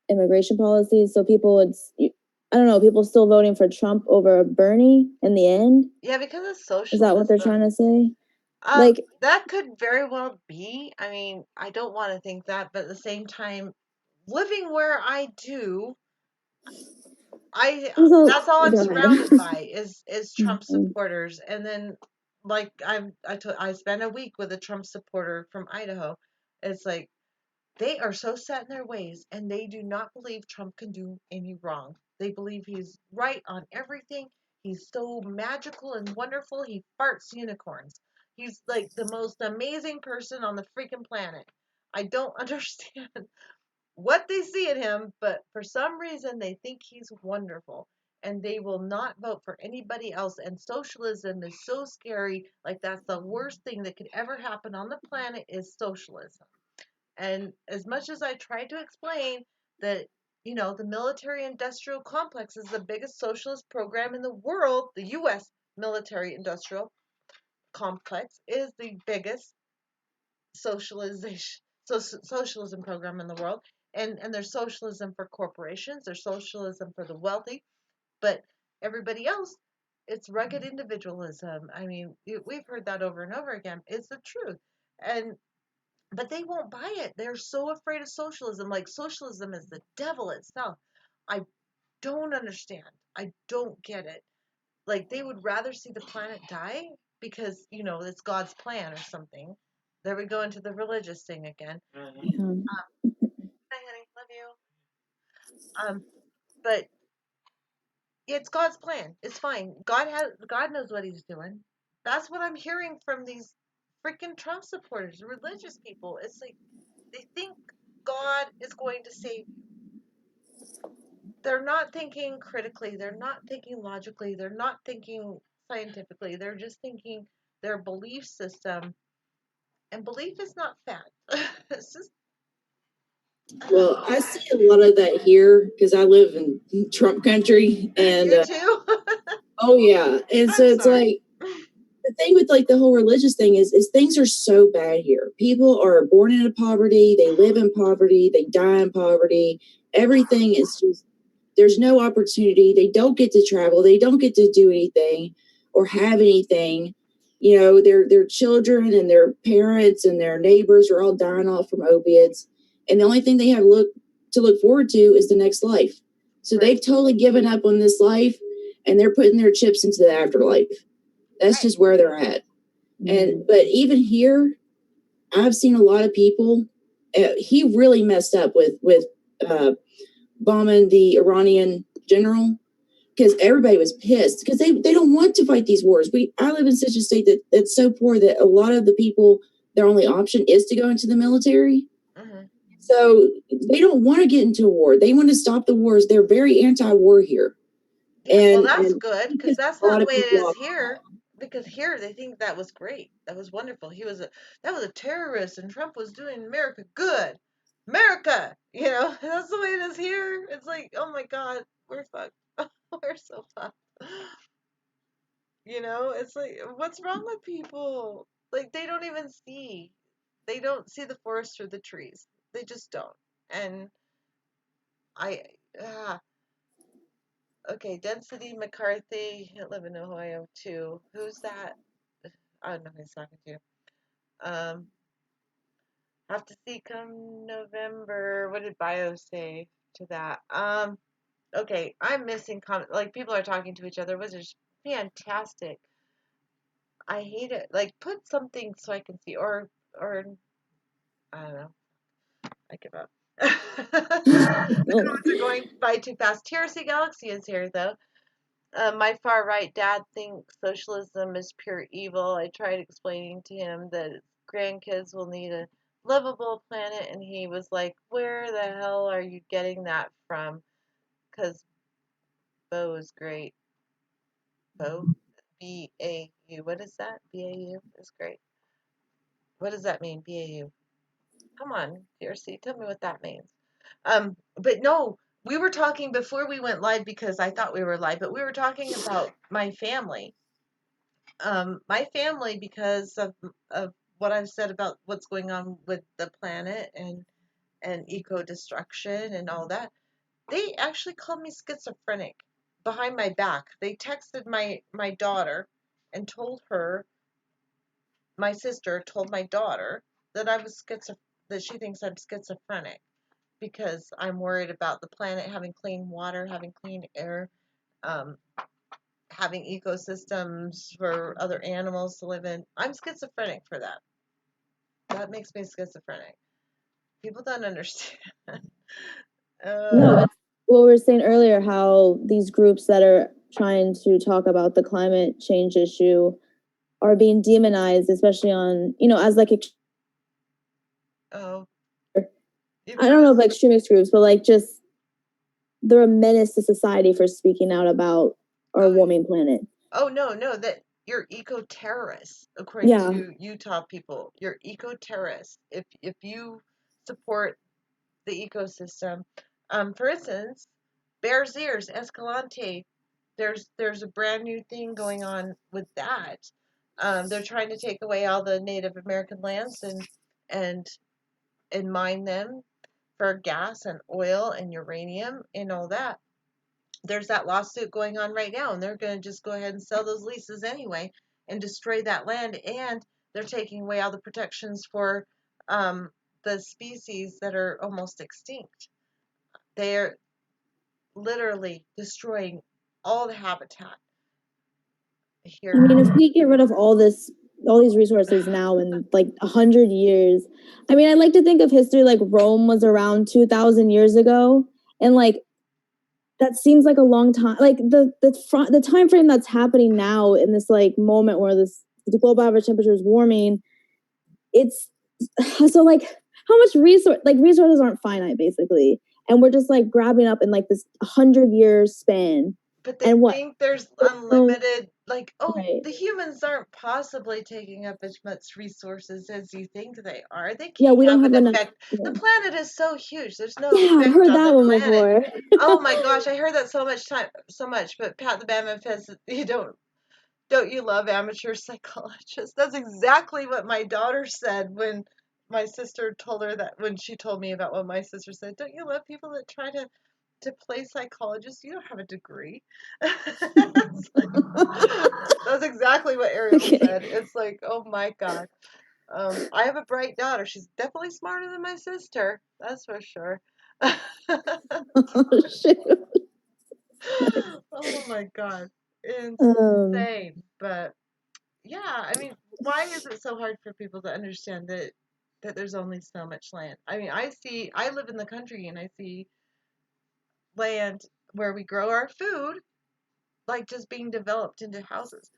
immigration policies. So people would, I don't know, people still voting for Trump over Bernie in the end. Yeah, because of Is that what they're socialism. trying to say? Like, That could very well be. I mean, I don't want to think that, but at the same time, living where I do, I so that's all I'm go ahead. surrounded by is Trump supporters. And then like I spent a week with a Trump supporter from Idaho. It's like they are so set in their ways and they do not believe Trump can do any wrong. They believe he's right on everything. He's so magical and wonderful. He farts unicorns. He's like the most amazing person on the freaking planet. I don't understand what they see in him, but for some reason they think he's wonderful and they will not vote for anybody else. And socialism is so scary. Like, that's the worst thing that could ever happen on the planet is socialism. And as much as I tried to explain that, the military industrial complex is the biggest socialist program in the world, the U.S. military industrial complex is the biggest socialization socialism program in the world. And there's socialism for corporations, there's socialism for the wealthy, but everybody else, it's rugged individualism. I mean, we've heard that over and over again. It's the truth. And but they won't buy it. They're so afraid of socialism. Like, socialism is the devil itself. I don't understand. I don't get it. Like, they would rather see the planet die because, it's God's plan or something. There we go into the religious thing again. Yeah. Hi, honey. Love you. But it's God's plan. It's fine. God knows what he's doing. That's what I'm hearing from these freaking Trump supporters, religious people. It's like they think God is going to save you. They're not thinking critically, they're not thinking logically, they're not thinking scientifically. They're just thinking their belief system. And belief is not fact. It's just I don't Well, know. I see a lot of that here because I live in Trump country, and You too? oh yeah, and so I'm it's sorry. like the thing with like the whole religious thing is things are so bad here. People are born into poverty, they live in poverty, they die in poverty. Everything is just there's no opportunity. They don't get to travel. They don't get to do anything or have anything. You know, their children and their parents and their neighbors are all dying off from opiates, and the only thing they have to look forward to is the next life. So Right. they've totally given up on this life, and they're putting their chips into the afterlife. That's Right. just where they're at. And but even here, I've seen a lot of people. He really messed up with uh, bombing the Iranian general because everybody was pissed because they don't want to fight these wars. I live in such a state that's so poor that a lot of the people their only option is to go into the military. Hmm. So they don't want to get into a war. They want to stop the wars. They're very anti-war here, Yeah, well, that's and good he because pissed that's a not lot the of way it people is off. here. Because here they think that was great. That was wonderful. That was a terrorist, and Trump was doing America good. America, that's the way it is here. It's like, oh my God, we're fucked. We're so fucked. It's like, what's wrong with people? Like, they don't even see. They don't see the forest through the trees. They just don't. And I, ah, okay, Density McCarthy, I live in Ohio too. Who's that? I don't know who he's talking to. Um, have to see come November. What did Bio say to that? Okay, I'm missing comment. Like people are talking to each other, which is fantastic. I hate it. Like put something so I can see, or I don't know. I give up. The Oh, comments are going by too fast. TRC Galaxy is here though. My far right dad thinks socialism is pure evil. I tried explaining to him that his grandkids will need a livable planet, and he was like, "Where the hell are you getting that from?" Because Bo is great. Bo? BAU. What is that? BAU is great. What does that mean? BAU. Come on, TRC, tell me what that means. But no, we were talking before we went live because I thought we were live, but we were talking about my family. My family, because of what I've said about what's going on with the planet and eco destruction and all that, they actually called me schizophrenic behind my back. They texted my daughter and told her, my sister told my daughter that I was that she thinks I'm schizophrenic because I'm worried about the planet having clean water, having clean air, um, having ecosystems for other animals to live in. I'm schizophrenic for that. That makes me schizophrenic. People don't understand. no, uh, it's what we were saying earlier, how these groups that are trying to talk about the climate change issue are being demonized, especially on, as like oh, you've I don't know if noticed? extremist groups, but like just they're a menace to society for speaking out about our Oh, warming planet. oh no, no, that you're eco terrorists, according Yeah. to Utah people. You're eco terrorists if you support the ecosystem. For instance, Bears Ears, Escalante. There's a brand new thing going on with that. They're trying to take away all the Native American lands and and mine them for gas and oil and uranium and all that. There's that lawsuit going on right now, and they're going to just go ahead and sell those leases anyway and destroy that land. And they're taking away all the protections for um, the species that are almost extinct. They're literally destroying all the habitat I here. mean, if we get rid of all these resources now in like 100 years, I mean, I like to think of history like Rome was around 2,000 years ago, and like that seems like a long time. Like the time frame that's happening now in this like moment where the global average temperature is warming, it's so like how much resources aren't finite basically, and we're just like grabbing up in like this 100 year span, But they and what? think there's Oh, unlimited, like, oh, right. the humans aren't possibly taking up as much resources as you think they are. They Yeah, can't we don't have have an enough. effect. The Yeah, planet is so huge. There's no yeah, I've effect heard on that the one planet. before. Oh my gosh, I heard that so much. But Pat the Bama says you don't you love amateur psychologists? That's exactly what my daughter said when my sister told her that when she told me about what my sister said. Don't you love people that try to play psychologist? You don't have a degree. It's like, that's exactly what Ariel Okay. said. It's like, oh my God. I have a bright daughter. She's definitely smarter than my sister. That's for sure. Oh shoot. Oh my God. Um, Insane. But yeah, I mean, why is it so hard for people to understand that there's only so much land? I mean, I live in the country and I see land where we grow our food like just being developed into houses.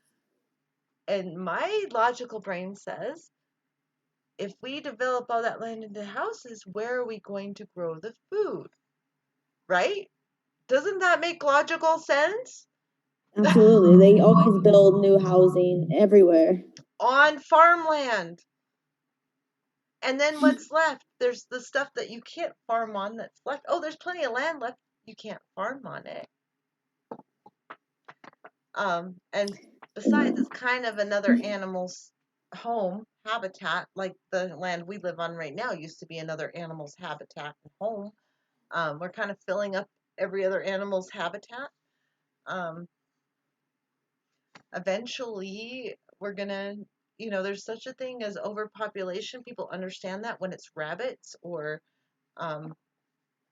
And my logical brain says, if we develop all that land into houses, where are we going to grow the food? Right? Doesn't that make logical sense? absolutely. They always build new housing everywhere. On farmland. And then what's left? There's the stuff that you can't farm on that's left. Oh, there's plenty of land left. You can't farm on it. And besides, Yeah. it's kind of another animal's home habitat, like the land we live on right now used to be another animal's habitat and home. We're kind of filling up every other animal's habitat. Um, Eventually, we're gonna, there's such a thing as overpopulation. People understand that when it's rabbits or um,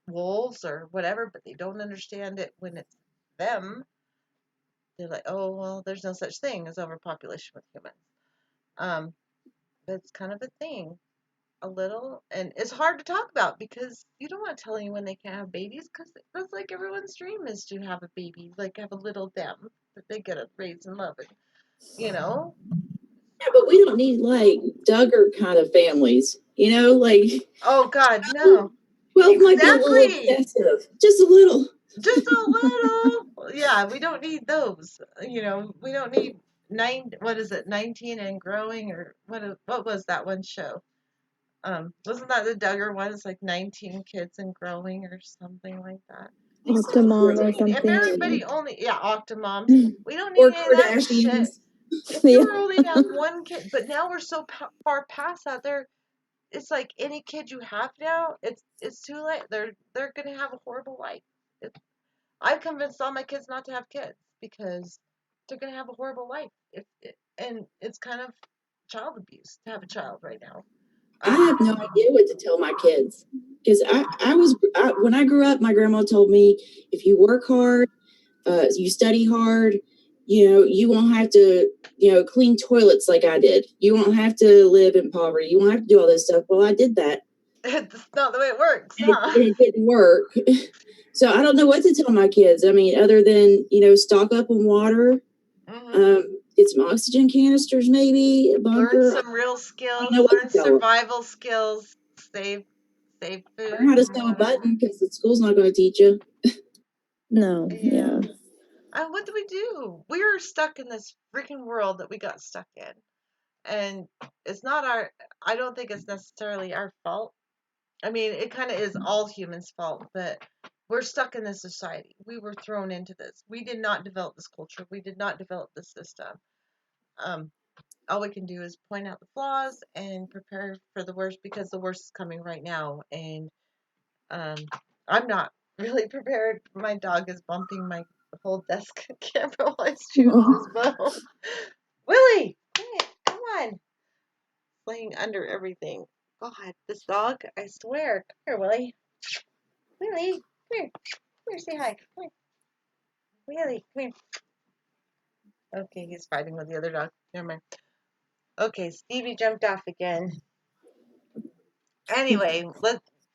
wolves or whatever, but they don't understand it when it's them. They're like, oh, well, there's no such thing as overpopulation with humans. Um, but it's kind of a thing, a little, and it's hard to talk about because you don't want to tell anyone they can't have babies because that's like everyone's dream is to have a baby, like have a little them that they get to raise and love, and you know. Yeah, but we don't need like Duggar kind of families, like Oh God, no. 12 might be a little Exactly. excessive, just a little. Just a little. Yeah, we don't need those. We don't need what is it, 19 and growing, or what was that one show? Wasn't that the Duggar one? It's like 19 kids and growing or something like that. We Octomom or if something. everybody only, yeah, Octomoms, we don't need Or any of that shit. Kardashians. If you Yeah. were only to have one kid, but now we're so far past that. It's like any kid you have now, it's too late. They're gonna have a horrible life. I've convinced all my kids not to have kids because they're gonna have a horrible life. And it's kind of child abuse to have a child right now. I have no idea what to tell my kids because when I grew up, my grandma told me if you work hard, you study hard, you won't have to, clean toilets like I did. You won't have to live in poverty. You won't have to do all this stuff. Well, I did that. It's not the way it works, And huh? it didn't work. So I don't know what to tell my kids. I mean, other than, stock up on water, Hmm. get some oxygen canisters, maybe a Learn bunker. I some real don't skills. know what to Learn tell them. survival skills. Save save Learn food how to and sew a water. button because the school's not going to teach you. No, Yeah. yeah. And what do we do? We're stuck in this freaking world that we got stuck in, and it's not our. I don't think it's necessarily our fault. I mean, it kind of is all humans' fault, but we're stuck in this society. We were thrown into this. We did not develop this culture. We did not develop this system. Um, all we can do is point out the flaws and prepare for the worst because the worst is coming right now. And um, I'm not really prepared. My dog is bumping my whole desk camera while he's chewing on his bone. Willie, hey, come on. Laying under everything. God, this dog, I swear. Come here, Willie. Willie, come here. Come here, say hi. Come here. Willie, come here. Okay, he's fighting with the other dog. Never mind. Okay, Stevie jumped off again. Anyway,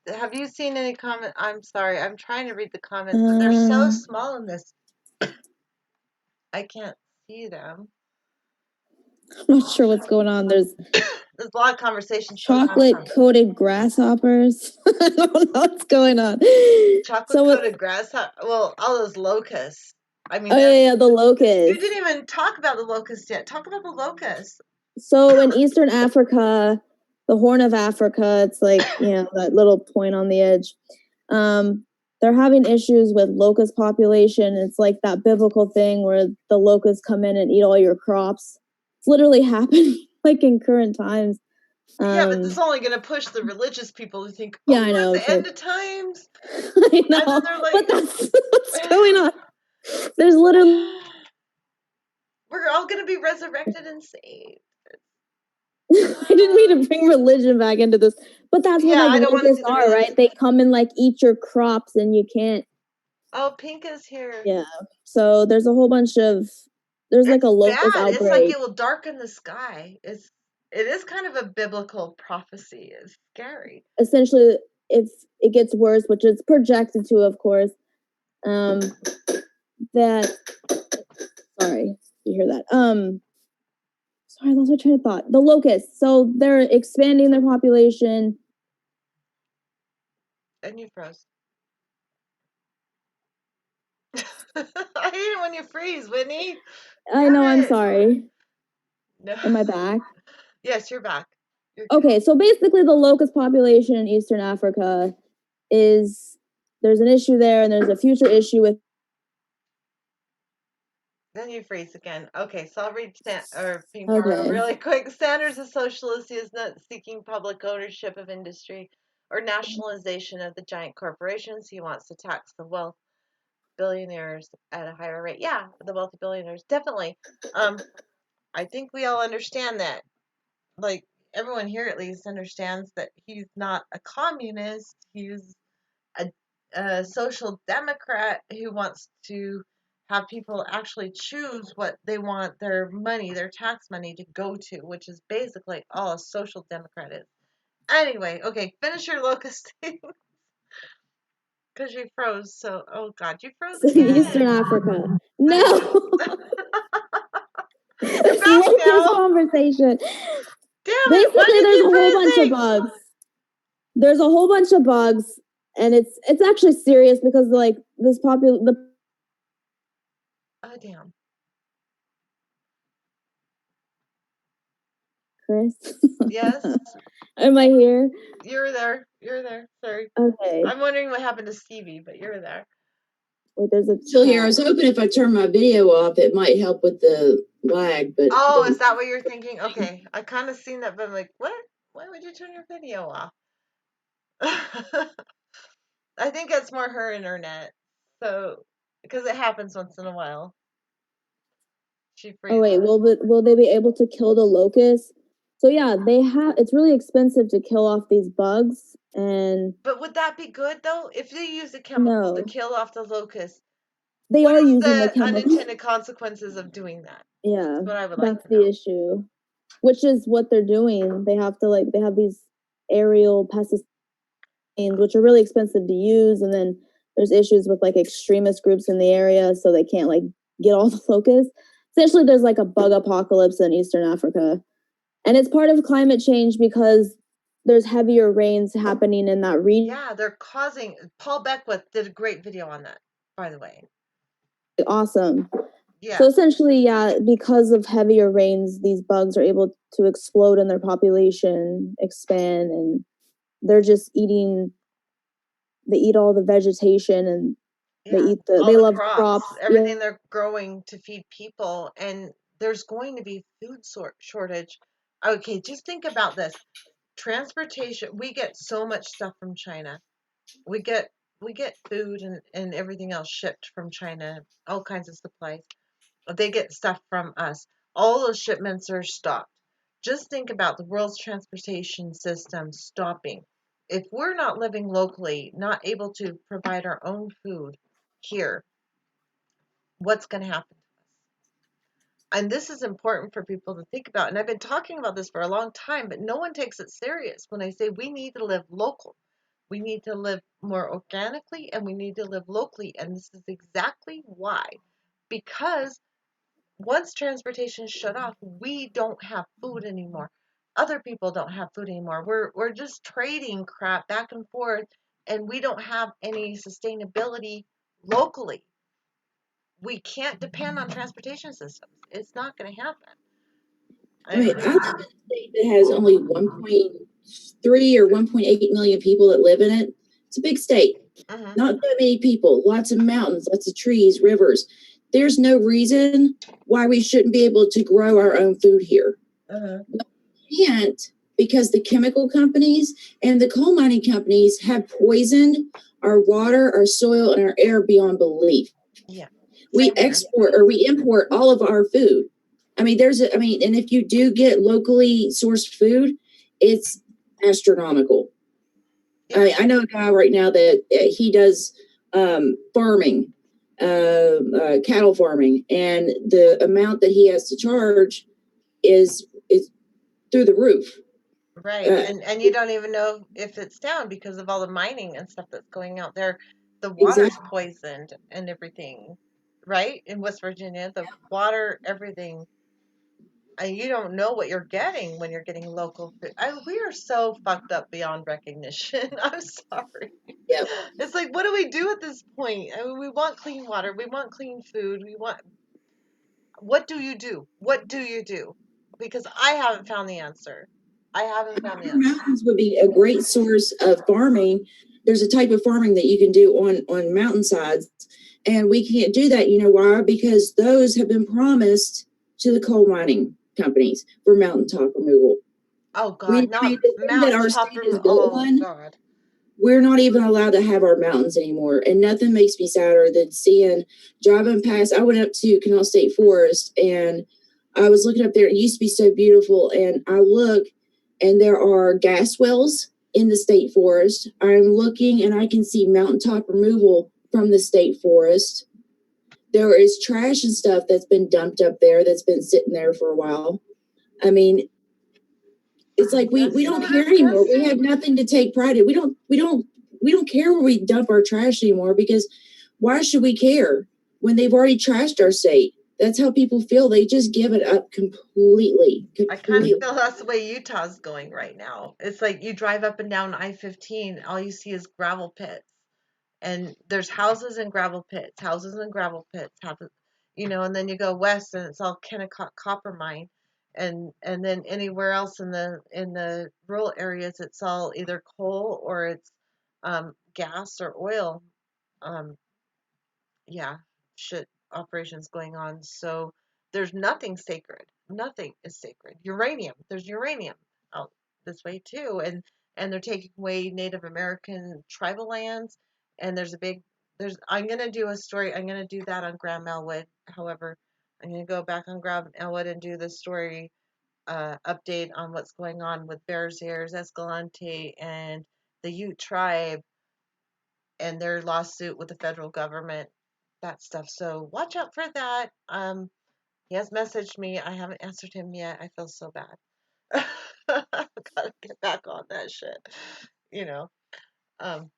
have you seen any comment? I'm sorry, I'm trying to read the comments, but they're so Um, small in this. I can't see them. I'm not sure what's going on. There's There's a lot of conversations going on chocolate from coated grasshoppers. I don't know what's going on. chocolate So what? coated grasshopper. Well, all those locusts. I mean, Oh yeah, the you locust. didn't even talk about the locusts yet. Talk about the locusts. So in Eastern Africa, the Horn of Africa, it's like, that little point on the edge. They're having issues with locust population. It's like that biblical thing where the locusts come in and eat all your crops. It's literally happening like in current times. Yeah, but it's only going to push the religious people to think, Yeah, oh, I we're at know, the true. end of times. I And then know, they're but like, that's what's going on. There's literally we're all going to be resurrected and saved. I didn't mean to bring religion back into this, but that's what Yeah, like I don't want to locusts do the are, religion. right? They come and like eat your crops and you can't. Oh, Pink is here. Yeah. So there's a whole bunch of there's like a It's locust bad. It's like outbreak. it will darken the sky. It is kind of a biblical prophecy. It's scary. Essentially, if it gets worse, which it's projected to, of course, um, that sorry, you hear that? Sorry, I lost my train of thought. The locusts. So they're expanding their population. And you froze. I hate it when you freeze, Whitney. I Damn know. I'm it. sorry. No. Am I back? Yes, you're back. You're good. Okay, so basically, the locust population in Eastern Africa is there's an issue there, and there's a future issue with Then you freeze again. Okay, so I'll read Pink Power Okay. really quick. Sanders is socialist. He is not seeking public ownership of industry or nationalization of the giant corporations. He wants to tax the wealth billionaires at a higher rate. Yeah, the wealthy billionaires, definitely. I think we all understand that. Like everyone here at least understands that he's not a communist. He's a, a social democrat who wants to have people actually choose what they want their money, their tax money, to go to, which is basically all a social democrat is. Anyway, okay, finish your locust thing because you froze. So, oh God, you froze Eastern again. Africa. I know. No. You're This back locust now. conversation. Damn it! Why do Basically, you there's a keep whole bunch of freezing? bugs. There's a whole bunch of bugs, and it's actually serious because like this the Oh damn. Chris. Yes, Am I here? you're there. You're there. Sorry. Okay. I'm wondering what happened to Stevie, but you're there. Wait, there's a Still here. I was hoping if I turn my video off, it might help with the lag, but Oh, is that what you're thinking? Okay, I kind of seen that, but I'm like, what? Why would you turn your video off? I think it's more her internet. So, because it happens once in a while. She Oh wait, freezes. will they be able to kill the locusts? So yeah, they have. It's really expensive to kill off these bugs, and But would that be good though? If they use a chemical to no, kill off the locust, they what are is using the the chemical. unintended consequences of doing that? Yeah, That's what I would like that's to the know. issue. Which is what they're doing. They have to they have these aerial pesticides, which are really expensive to use, and then there's issues with like extremist groups in the area, so they can't like get all the locusts. Essentially, there's like a bug apocalypse in Eastern Africa. And it's part of climate change because there's heavier rains happening in that region. Yeah, they're causing. Paul Beckwith did a great video on that, by the way. Awesome. Yeah. So essentially, yeah, because of heavier rains, these bugs are able to explode in their population, expand, and they're just eating. They eat all the vegetation, and Yeah, all they the love crops. crops, Yeah, everything they're growing to feed people, and there's going to be food shortage. Okay, just think about this. Transportation, we get so much stuff from China. We get we get food and everything else shipped from China, all kinds of supplies. They get stuff from us. All those shipments are stopped. Just think about the world's transportation system stopping. If we're not living locally, not able to provide our own food here, what's going to happen to us? And this is important for people to think about. And I've been talking about this for a long time, but no one takes it serious when I say we need to live local. We need to live more organically and we need to live locally. And this is exactly why. Because once transportation is shut off, we don't have food anymore. Other people don't have food anymore. We're just trading crap back and forth, and we don't have any sustainability locally. We can't depend on transportation systems. It's not going to happen. I I mean, I mean, live in a state that has only 1.3 or 1.8 million people that live in it. It's a big state. uh-huh, Not that many people, lots of mountains, lots of trees, rivers. There's no reason why we shouldn't be able to grow our own food here. uh-huh. We can't because the chemical companies and the coal mining companies have poisoned our water, our soil, and our air beyond belief. Yeah, We same here. export or we import all of our food. I mean, and if you do get locally sourced food, it's astronomical. Yeah, I know a guy right now that he does farming, cattle farming, and the amount that he has to charge is through the roof. right. Uh, And you don't even know if it's down because of all the mining and stuff that's going out there. The water's exactly. poisoned and everything, right? In West Virginia, the water, everything. And you don't know what you're getting when you're getting local food. We are so fucked up beyond recognition. I'm sorry. Yep. It's like, what do we do at this point? I mean, we want clean water. We want clean food. We want. What do you do? What do you do? Because I haven't found the answer. I haven't found the Our answer. mountains would be a great source of farming, there's a type of farming that you can do on mountainsides, and we can't do that. You know why? Because those have been promised to the coal mining companies for mountaintop removal. Oh God, not The thing that our mountaintop state is removal. built Oh on, God. we're not even allowed to have our mountains anymore. And nothing makes me sadder than seeing driving past. I went up to Canal State Forest and I was looking up there. It used to be so beautiful. And I look and there are gas wells in the state forest. I'm looking and I can see mountaintop removal from the state forest. There is trash and stuff that's been dumped up there that's been sitting there for a while. I mean, it's like we That's don't so care anymore. We have disgusting. nothing to take pride in. We don't care where we dump our trash anymore, because why should we care when they've already trashed our state? That's how people feel. They just give it up completely. I kind of Completely. feel that's the way Utah's going right now. It's like you drive up and down I-15, all you see is gravel pits. And there's houses and gravel pits, houses and gravel pits, and then you go west and it's all Kennecott copper mine. And then anywhere else in the rural areas it's all either coal or it's gas or oil. Um, yeah, shit operations going on. So there's nothing sacred. Nothing is sacred. Uranium. There's uranium out this way too, and they're taking away Native American tribal lands. And there's. I'm gonna do a story. I'm gonna do that on Graham Elwood. However, I'm gonna go back on Graham Elwood and do the story update on what's going on with Bears Ears, Escalante, and the Ute tribe and their lawsuit with the federal government, that stuff. So watch out for that. He has messaged me. I haven't answered him yet. I feel so bad. Gotta get back on that shit. You know. Um,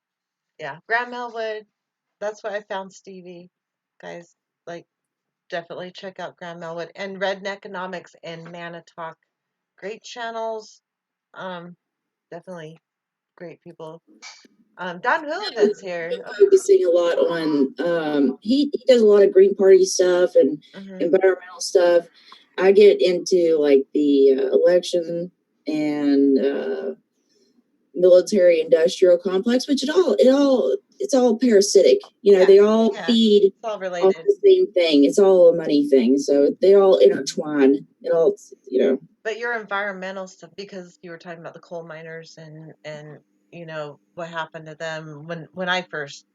yeah. Graham Melwood. That's why I found Stevie. Guys, like definitely check out Graham Melwood and Redneck Economics and Manitalk. Great channels. Um, definitely great people. Don Hooligan's here. Oh, Focusing a lot on he does a lot of Green Party stuff and mm-hmm. environmental stuff. I get into like the election and military industrial complex, which it's all parasitic. You know, Yeah, they all yeah. feed It's all off related. the same thing. It's all a money thing. So they all intertwine. It all, you know. But your environmental stuff, because you were talking about the coal miners and what happened to them when I first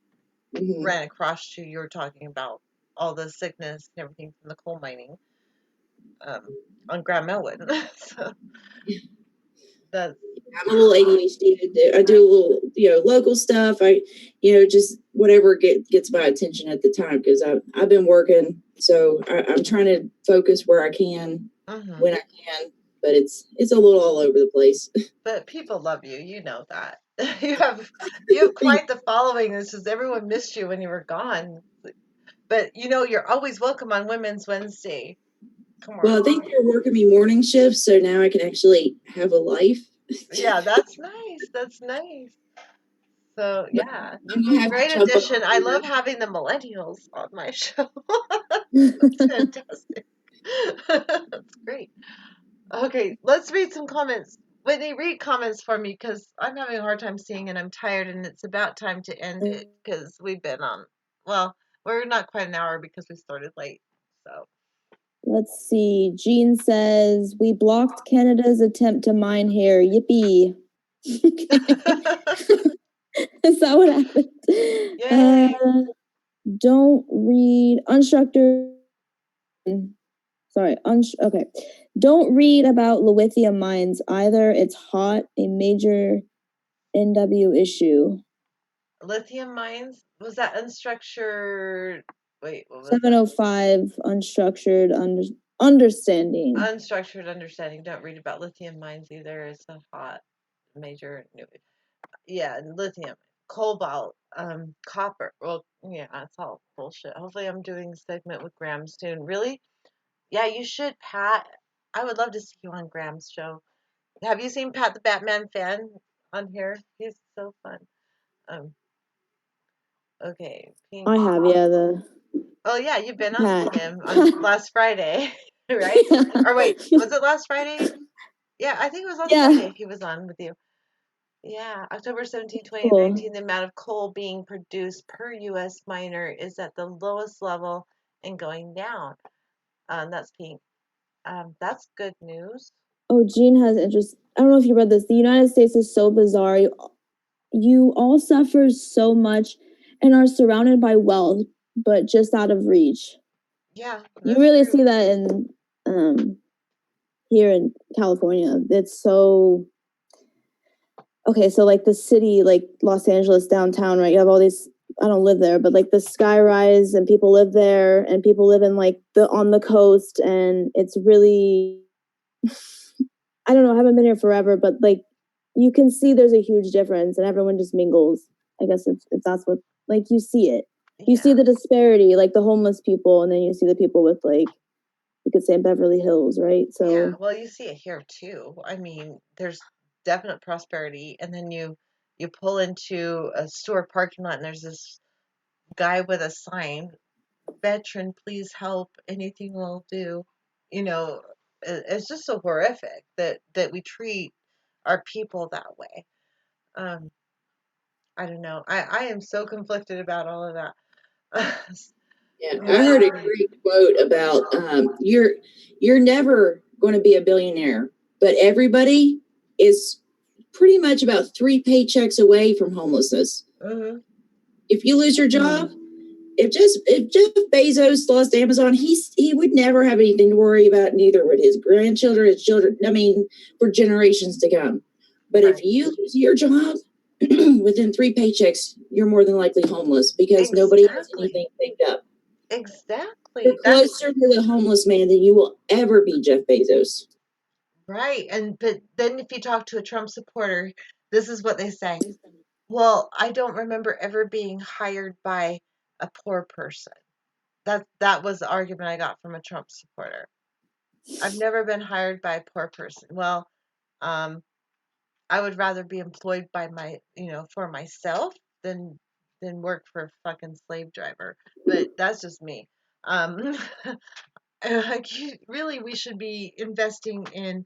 Mm-hmm. ran across you were talking about all the sickness and everything from the coal mining um, on Grand Melwood. So that's I'm a little ADHD. I do a little, local stuff. Just whatever gets my attention at the time, because I've been working, so I'm trying to focus where I can, mm-hmm. when I can, but it's a little all over the place. But people love you. You know that. You have quite the following. It's just everyone missed you when you were gone. But you're always welcome on Women's Wednesday. Come Well, on. I think they're working me morning shifts, so now I can actually have a life. Yeah, that's nice. That's nice. So But yeah, I'm you'd be gonna a have to great jump addition. off I here. love having the millennials on my show. That's fantastic. That's great. Okay, let's read some comments. Whitney, read comments for me because I'm having a hard time seeing and I'm tired and it's about time to end it because we've been on. Well, we're not quite an hour because we started late. So. Let's see. Jean says, we blocked Canada's attempt to mine here. Yippee. Is that what happened? Yay. Don't read unstructured. Sorry. Okay. Don't read about lithium mines either. It's hot, a major NW issue. Lithium mines? Was that unstructured? Wait, what was that? 705 unstructured understanding. Unstructured understanding. Don't read about lithium mines either. It's a hot major new. Yeah, lithium, cobalt, copper. Well, yeah, it's all bullshit. Hopefully, I'm doing a segment with Graham soon. Really? Yeah, you should, Pat. I would love to see you on Graham's show. Have you seen Pat the Batman fan on here? He's so fun. Um. Okay. Pink. I have, yeah, the Oh yeah, you've been on with Pat. him on last Friday, right? Or wait, was it last Friday? Yeah, I think it was last Yeah. Friday he was on with you. Yeah, October 17, Cool. 2019, the amount of coal being produced per U.S. miner is at the lowest level and going down. That's good news. Oh, Gene has interest. I don't know if you read this. The United States is so bizarre. You all suffer so much and are surrounded by wealth, but just out of reach. Yeah, You that's really true. see that in here in California. It's so okay. So like the city, like Los Angeles downtown, right? You have all these. I don't live there, but like the skyrise, and people live there, and people live in like the on the coast, and it's really. I don't know. I haven't been here forever, but like you can see there's a huge difference, and everyone just mingles. I guess if that's what like you see it. You see Yeah. the disparity, like the homeless people, and then you see the people with like you could say Beverly Hills, right? Yeah, So well, you see it here too. I mean, there's definite prosperity, and then you pull into a store parking lot, and there's this guy with a sign, "Veteran, please help. Anything will do." You know, it's just so horrific that we treat our people that way. Um, I don't know. I am so conflicted about all of that. Yeah, I heard a But great quote about you're never going to be a billionaire, but everybody is pretty much about 3 paychecks away from homelessness. mhm, If you lose your job, if Jeff Bezos lost Amazon, he would never have anything to worry about. Neither would his grandchildren, his children. I mean, for generations to come. But if right. you lose your job within 3 paychecks, you're more than likely homeless because nobody has Exactly. anything picked up. You're Exactly. That's closer to the homeless man than you will ever be Jeff Bezos. right. And but then if you talk to a Trump supporter, this is what they say. Well, I don't remember ever being hired by a poor person. That was the argument I got from a Trump supporter. I've never been hired by a poor person. Well, um, I would rather be employed by for myself than work for a fucking slave driver. But that's just me. Um, like really, we should be investing in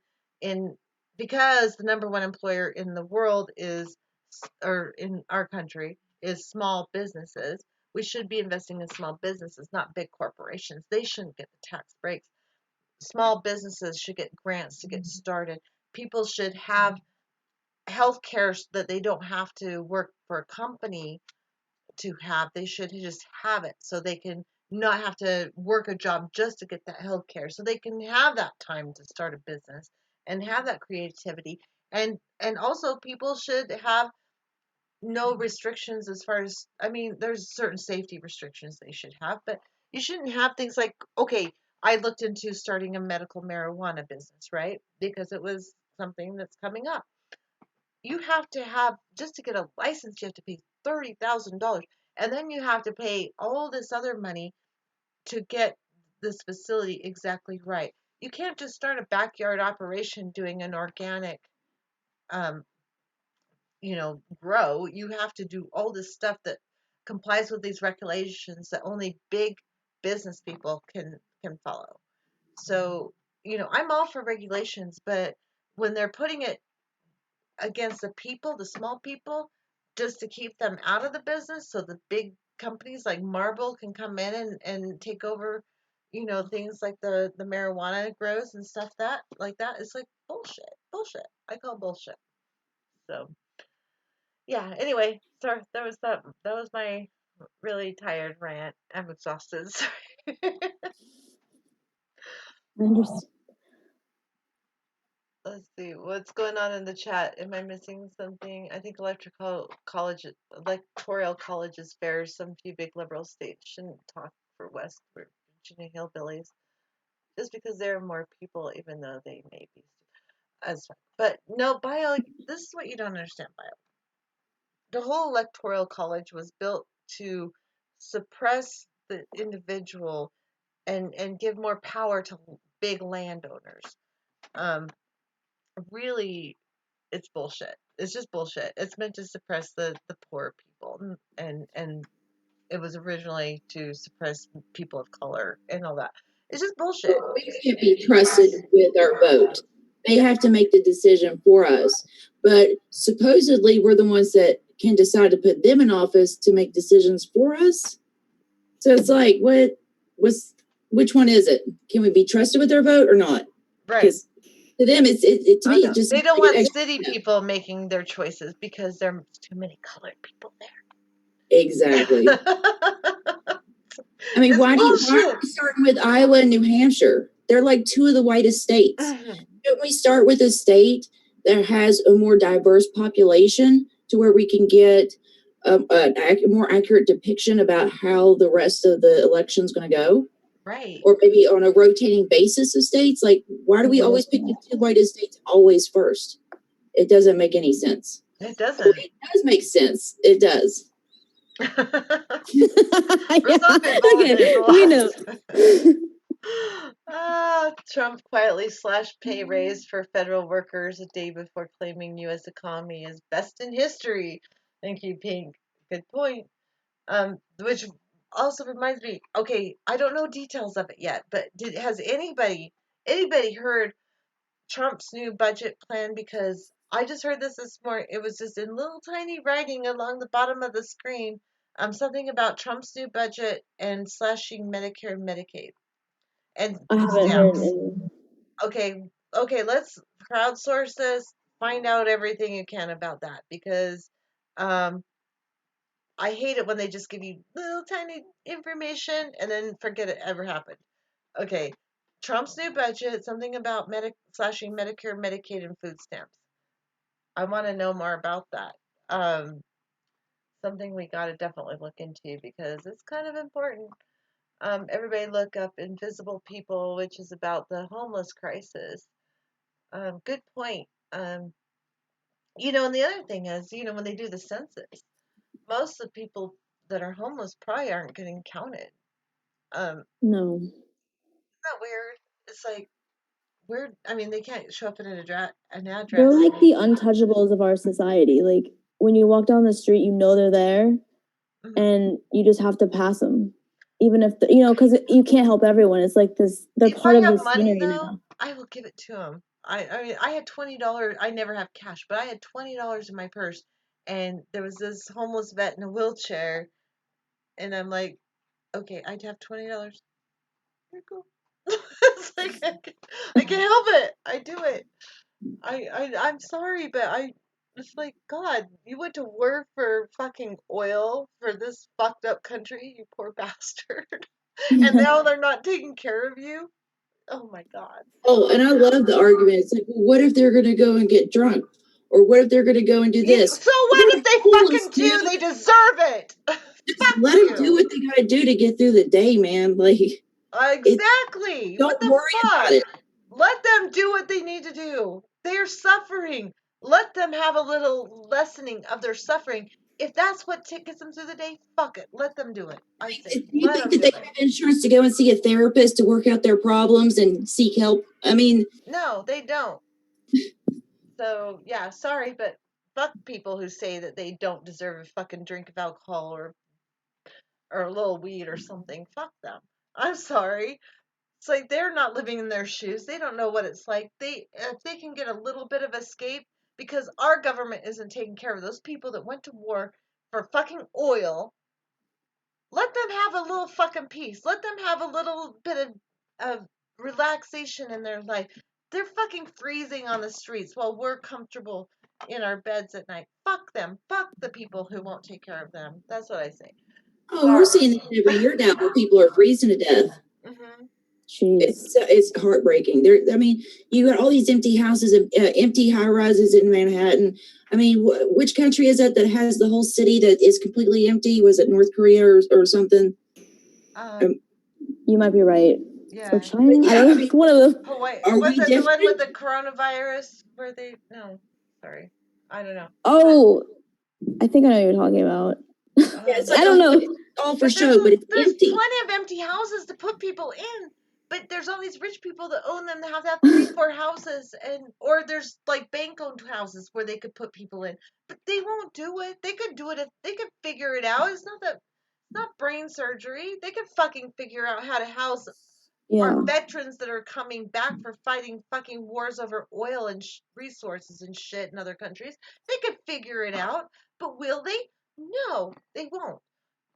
because the number one employer in the world is or in our country is small businesses. We should be investing in small businesses, not big corporations. They shouldn't get the tax breaks. Small businesses should get grants to get started. People should have health care that they don't have to work for a company to have. They should just have it so they can not have to work a job just to get that health care. So they can have that time to start a business and have that creativity. And also people should have no restrictions as far as I mean, there's certain safety restrictions they should have, but you shouldn't have things like okay, I looked into starting a medical marijuana business, right? Because it was something that's coming up. You have to have just to get a license, you have to pay $30,000, and then you have to pay all this other money to get this facility exactly right. You can't just start a backyard operation doing an organic, um, grow. You have to do all this stuff that complies with these regulations that only big business people can follow. So, I'm all for regulations, but when they're putting it against the people, the small people, just to keep them out of the business so the big companies like Marble can come in and take over, things like the marijuana grows and stuff that like that. It's like bullshit. Bullshit. I call bullshit. So yeah, anyway, sorry, that was my really tired rant. I'm exhausted. I understand. Let's see what's going on in the chat. Am I missing something? I think electoral colleges fairs. Some few big liberal states shouldn't talk for West Virginia hillbillies just because there are more people, even though they may be as. But no, bio. This is what you don't understand, bio. The whole electoral college was built to suppress the individual and give more power to big landowners. Um, really it's bullshit. It's just bullshit. It's meant to suppress the poor people and it was originally to suppress people of color and all that. It's just bullshit. We can't be trusted with our vote. They have to make the decision for us. But supposedly we're the ones that can decide to put them in office to make decisions for us. So it's like, which one is it? Can we be trusted with their vote or not? Right. Because to them, to me, it just they don't like want city people making their choices because there's too many colored people there. Exactly. I mean, why are we starting with Iowa and New Hampshire? They're like two of the whitest states. Shouldn't we start with a state that has a more diverse population to where we can get a more accurate depiction about how the rest of the election's going to go? Right. Or maybe on a rotating basis of states? Like, why do we always pick the two whitest states always first? It doesn't make any sense. It doesn't. It does make sense. It does. We know. Trump quietly slashed pay raise for federal workers a day before claiming U.S. economy is best in history. Thank you, Pink. Good point. Which also reminds me. Okay, I don't know details of it yet, but has anybody heard Trump's new budget plan? Because I just heard this morning. It was just in little tiny writing along the bottom of the screen. Something about Trump's new budget and slashing Medicare and Medicaid and I haven't stamps. heard. Okay, let's crowdsource this. Find out everything you can about that because I hate it when they just give you little tiny information and then forget it ever happened. Okay, Trump's new budget, something about slashing Medicare, Medicaid, and food stamps. I want to know more about that. Something we got to definitely look into because it's kind of important. Everybody look up Invisible People, which is about the homeless crisis. Good point. And the other thing is, when they do the census, most of the people that are homeless probably aren't getting counted. No. Isn't that weird? It's like weird. I mean, they can't show up in an address. They're like the untouchables of our society. Like when you walk down the street, you know they're there, and you just have to pass them, even if because you can't help everyone. It's like this. They're part of the scenery now. I will give it to them. I mean, I had $20. I never have cash, but I had $20 in my purse, and there was this homeless vet in a wheelchair, and I'm like, okay, I'd have $20. Here you go. It's like I can't help it. I do it. I'm sorry, but it's like God. You went to work for fucking oil for this fucked up country, you poor bastard, and now they're not taking care of you. Oh my God. Oh, and I love the argument. It's like, well, what if they're going to go and get drunk? Or what if they're going to go and do this? So what if they fucking do? They deserve it. Just let them do what they got to do to get through the day, man. Like, exactly. Don't What the worry fuck? about it. Let them do what they need to do. They're suffering. Let them have a little lessening of their suffering. If that's what gets them through the day, fuck it. Let them do it. I say, do you think that they have insurance to go and see a therapist to work out their problems and seek help? I mean, no, they don't. So yeah, sorry, but fuck people who say that they don't deserve a fucking drink of alcohol or a little weed or something. Fuck them. I'm sorry. It's like they're not living in their shoes. They don't know what it's like. If they can get a little bit of escape because our government isn't taking care of those people that went to war for fucking oil, let them have a little fucking peace. Let them have a little bit of relaxation in their life. They're fucking freezing on the streets while we're comfortable in our beds at night. Fuck them. Fuck the people who won't take care of them. That's what I say. oh, we're seeing this every year now where people are freezing to death. Mm-hmm. It's heartbreaking. I mean, you got all these empty houses, empty high rises in Manhattan. I mean, which country is that has the whole city that is completely empty? Was it North Korea or something? You might be right. Yeah. Or China. I don't know. One of them. Hawaii. Was it the one with the coronavirus? Where they? No, sorry, I don't know. Oh, I think I know what you're talking about. I don't know. All for show, but it's empty. Plenty of empty houses to put people in, but there's all these rich people that own them that have that 3-4 houses, or there's like bank-owned houses where they could put people in, but they won't do it. They could do it if they could figure it out. It's not brain surgery. They could fucking figure out how to house Our veterans that are coming back for fighting fucking wars over oil and resources and shit in other countries, they can figure it out. But will they? No, they won't.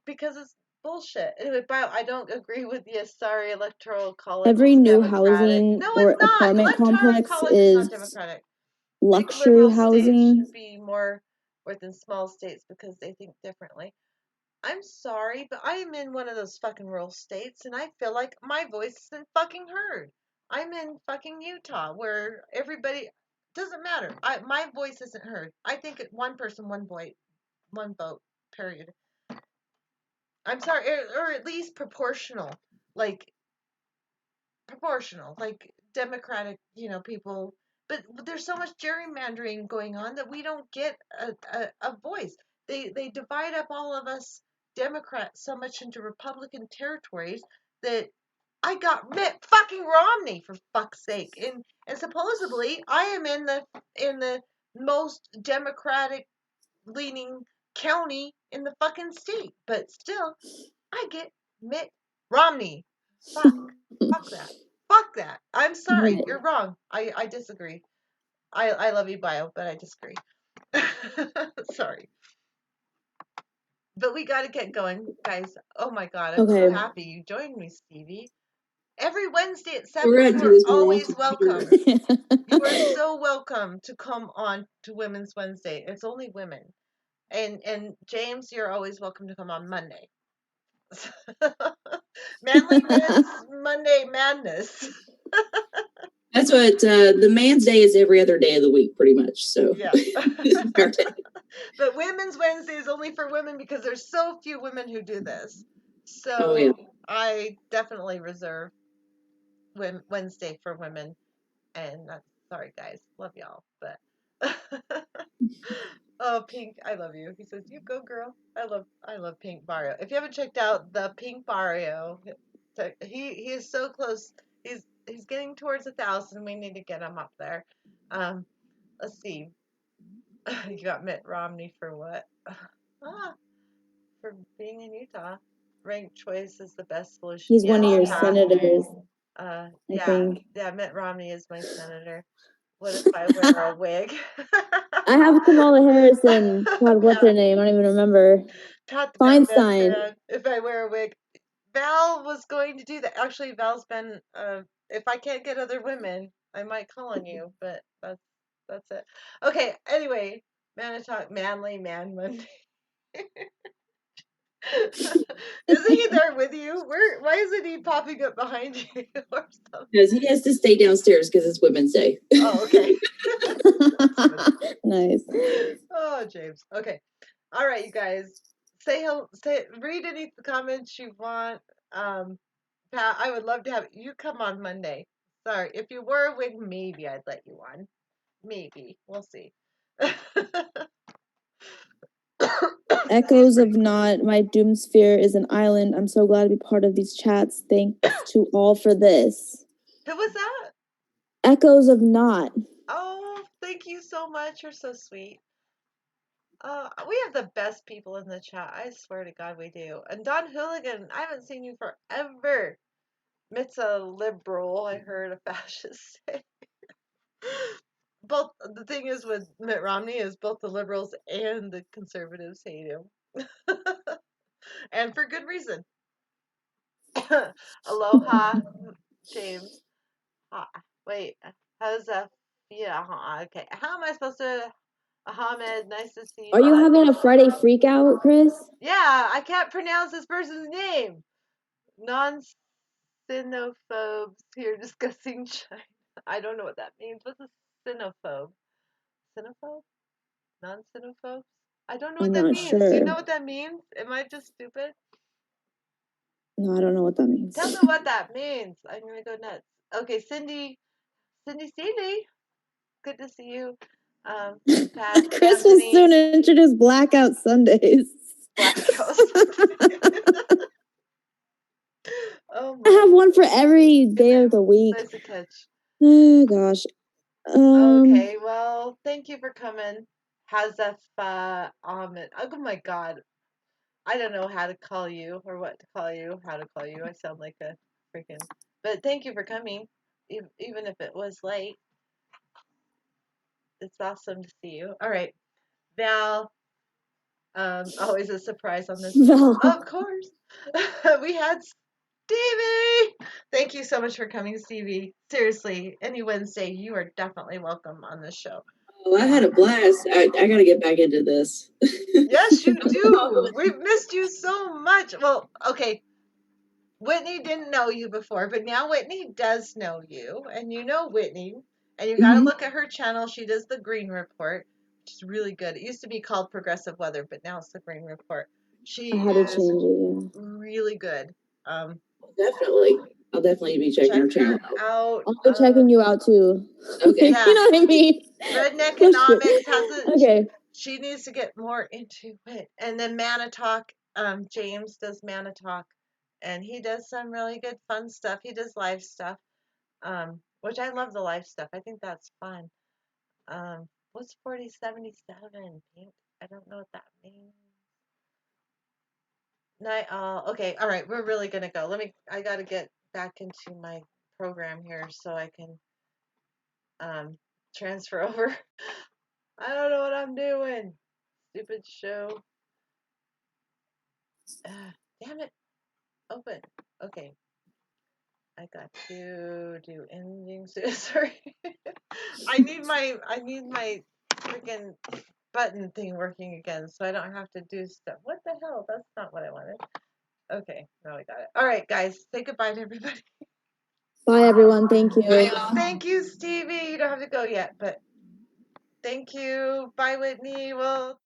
Because it's bullshit. Anyway, Bio, I don't agree with you. Sorry, Electoral College Every is new democratic. housing No, or it's not. apartment Electoral complex College is not is democratic. Big luxury liberal states housing. should be more worth than small states because they think differently. I'm sorry, but I am in one of those fucking rural states, and I feel like my voice isn't fucking heard. I'm in fucking Utah, where everybody doesn't matter. My voice isn't heard. I think one person, one vote. Period. I'm sorry, or at least proportional, like like Democratic, people. But there's so much gerrymandering going on that we don't get a voice. They divide up all of us Democrats so much into Republican territories that I got Mitt fucking Romney for fuck's sake, and supposedly I am in the most Democratic leaning county in the fucking state, but still I get Mitt Romney. Fuck. Fuck that. Fuck that. I'm sorry. Right. You're wrong. I disagree. I love you, Bio, but I disagree. Sorry. But we got to get going, guys. Oh my God. I'm so happy you joined me, Stevie. Every Wednesday at 7, We're gonna you do are this more always often. welcome. You are so welcome to come on to Women's Wednesday. It's only women. And James, you're always welcome to come on Monday. Manly Men's Monday Madness. That's what the man's day is every other day of the week, pretty much. So Yeah. But Women's Wednesday is only for women because there's so few women who do this. So I definitely reserve Wednesday for women. And sorry, guys. Love y'all. But oh, Pink, I love you. He says, "You go, girl." I love Pink Barrio. If you haven't checked out the Pink Barrio, he is so close. He's getting towards 1,000. We need to get him up there. Let's see. You got Mitt Romney for what? For being in Utah. Ranked choice is the best solution. He's Yes, one of your Pat. senators. I I yeah, think. yeah. Mitt Romney is my senator. What if I wear a wig? I have Kamala Harris and God, what's her Pat, name? I don't even remember. Pat the Batman Feinstein. fan. If I wear a wig, Val was going to do that. Actually, Val's been. If I can't get other women, I might call on you. But that's it. Okay. Anyway, Manitalk Manly Man Monday. Isn't he there with you? Why isn't he popping up behind you or something? because he has to stay downstairs because it's Women's Day. Oh, okay. Nice. Oh, James. Okay. All right, you guys. Read any of the comments you want. Pat, I would love to have you come on Monday. Sorry, if you were a wig, maybe I'd let you on. Maybe. We'll see. Echoes of Not, my doom sphere is an island. I'm so glad to be part of these chats. Thanks to all for this. Who was that? Echoes of Not. Oh, thank you so much. You're so sweet. We have the best people in the chat. I swear to God, we do. And Don Hooligan, I haven't seen you forever. Mitt's a liberal, I heard a fascist say. Both the thing is with Mitt Romney is both the liberals and the conservatives hate him. And for good reason. Aloha, James. Wait, how's that? Yeah, okay. How am I supposed to? Ahmed, nice to see you. Are you having a Friday freak out, Chris? Yeah, I can't pronounce this person's name. Non-xenophobes here discussing China. I don't know what that means. What's a xenophobe? Xenophobe? Non-xenophobes? I don't know what I'm that not means. Do you know sure. what that means? Am I just stupid? No, I don't know what that means. Tell me what that means. I'm gonna go nuts. Okay, Cindy. Good to see you. Pat, Chris will Anthony. soon introduce Blackout Sundays. Blackout Sundays. Oh my. I have one for every day of the week. Nice to catch. Oh gosh. Okay, well, thank you for coming. Hazef Ahmed. Oh my God. I don't know how to call you or what to call you, how to call you. I sound like a freaking. But But thank you for coming, even if it was late. It's awesome to see you. All right, Val. Always a surprise on this. Val. Of course, we had Stevie. Thank you so much for coming, Stevie. Seriously, any Wednesday, you are definitely welcome on this show. Oh, I had a blast. I got to get back into this. Yes, you do. We've missed you so much. Well, okay. Whitney didn't know you before, but now Whitney does know you, and you know Whitney, and you got to look at her channel. She does the Green Report, which is really good. It used to be called Progressive Weather, but now it's the Green Report. She I had to is change it. Yeah. really good. Definitely. I'll definitely be checking her Check her channel out. I'll be checking you out too. Okay. Yeah. You know what I mean? Redneckonomics hasn't. Okay. She needs to get more into it. And then Mana Talk. James does Mana Talk, and he does some really good fun stuff. He does live stuff, which I love the live stuff. I think that's fun. What's 4077, Pink? I don't know what that means. Night. Okay. All right. We're really gonna go. I gotta get back into my program here so I can transfer over. I don't know what I'm doing. Stupid show. Damn it. Open. Okay. I got to do ending soon. Sorry. I need my freaking button thing working again so I don't have to do stuff. What the hell? That's not what I wanted. Okay, now we got it. All right, guys. Say goodbye to everybody. Bye, everyone. Thank you. Thank you, Stevie. You don't have to go yet, but thank you. Bye, Whitney. Well,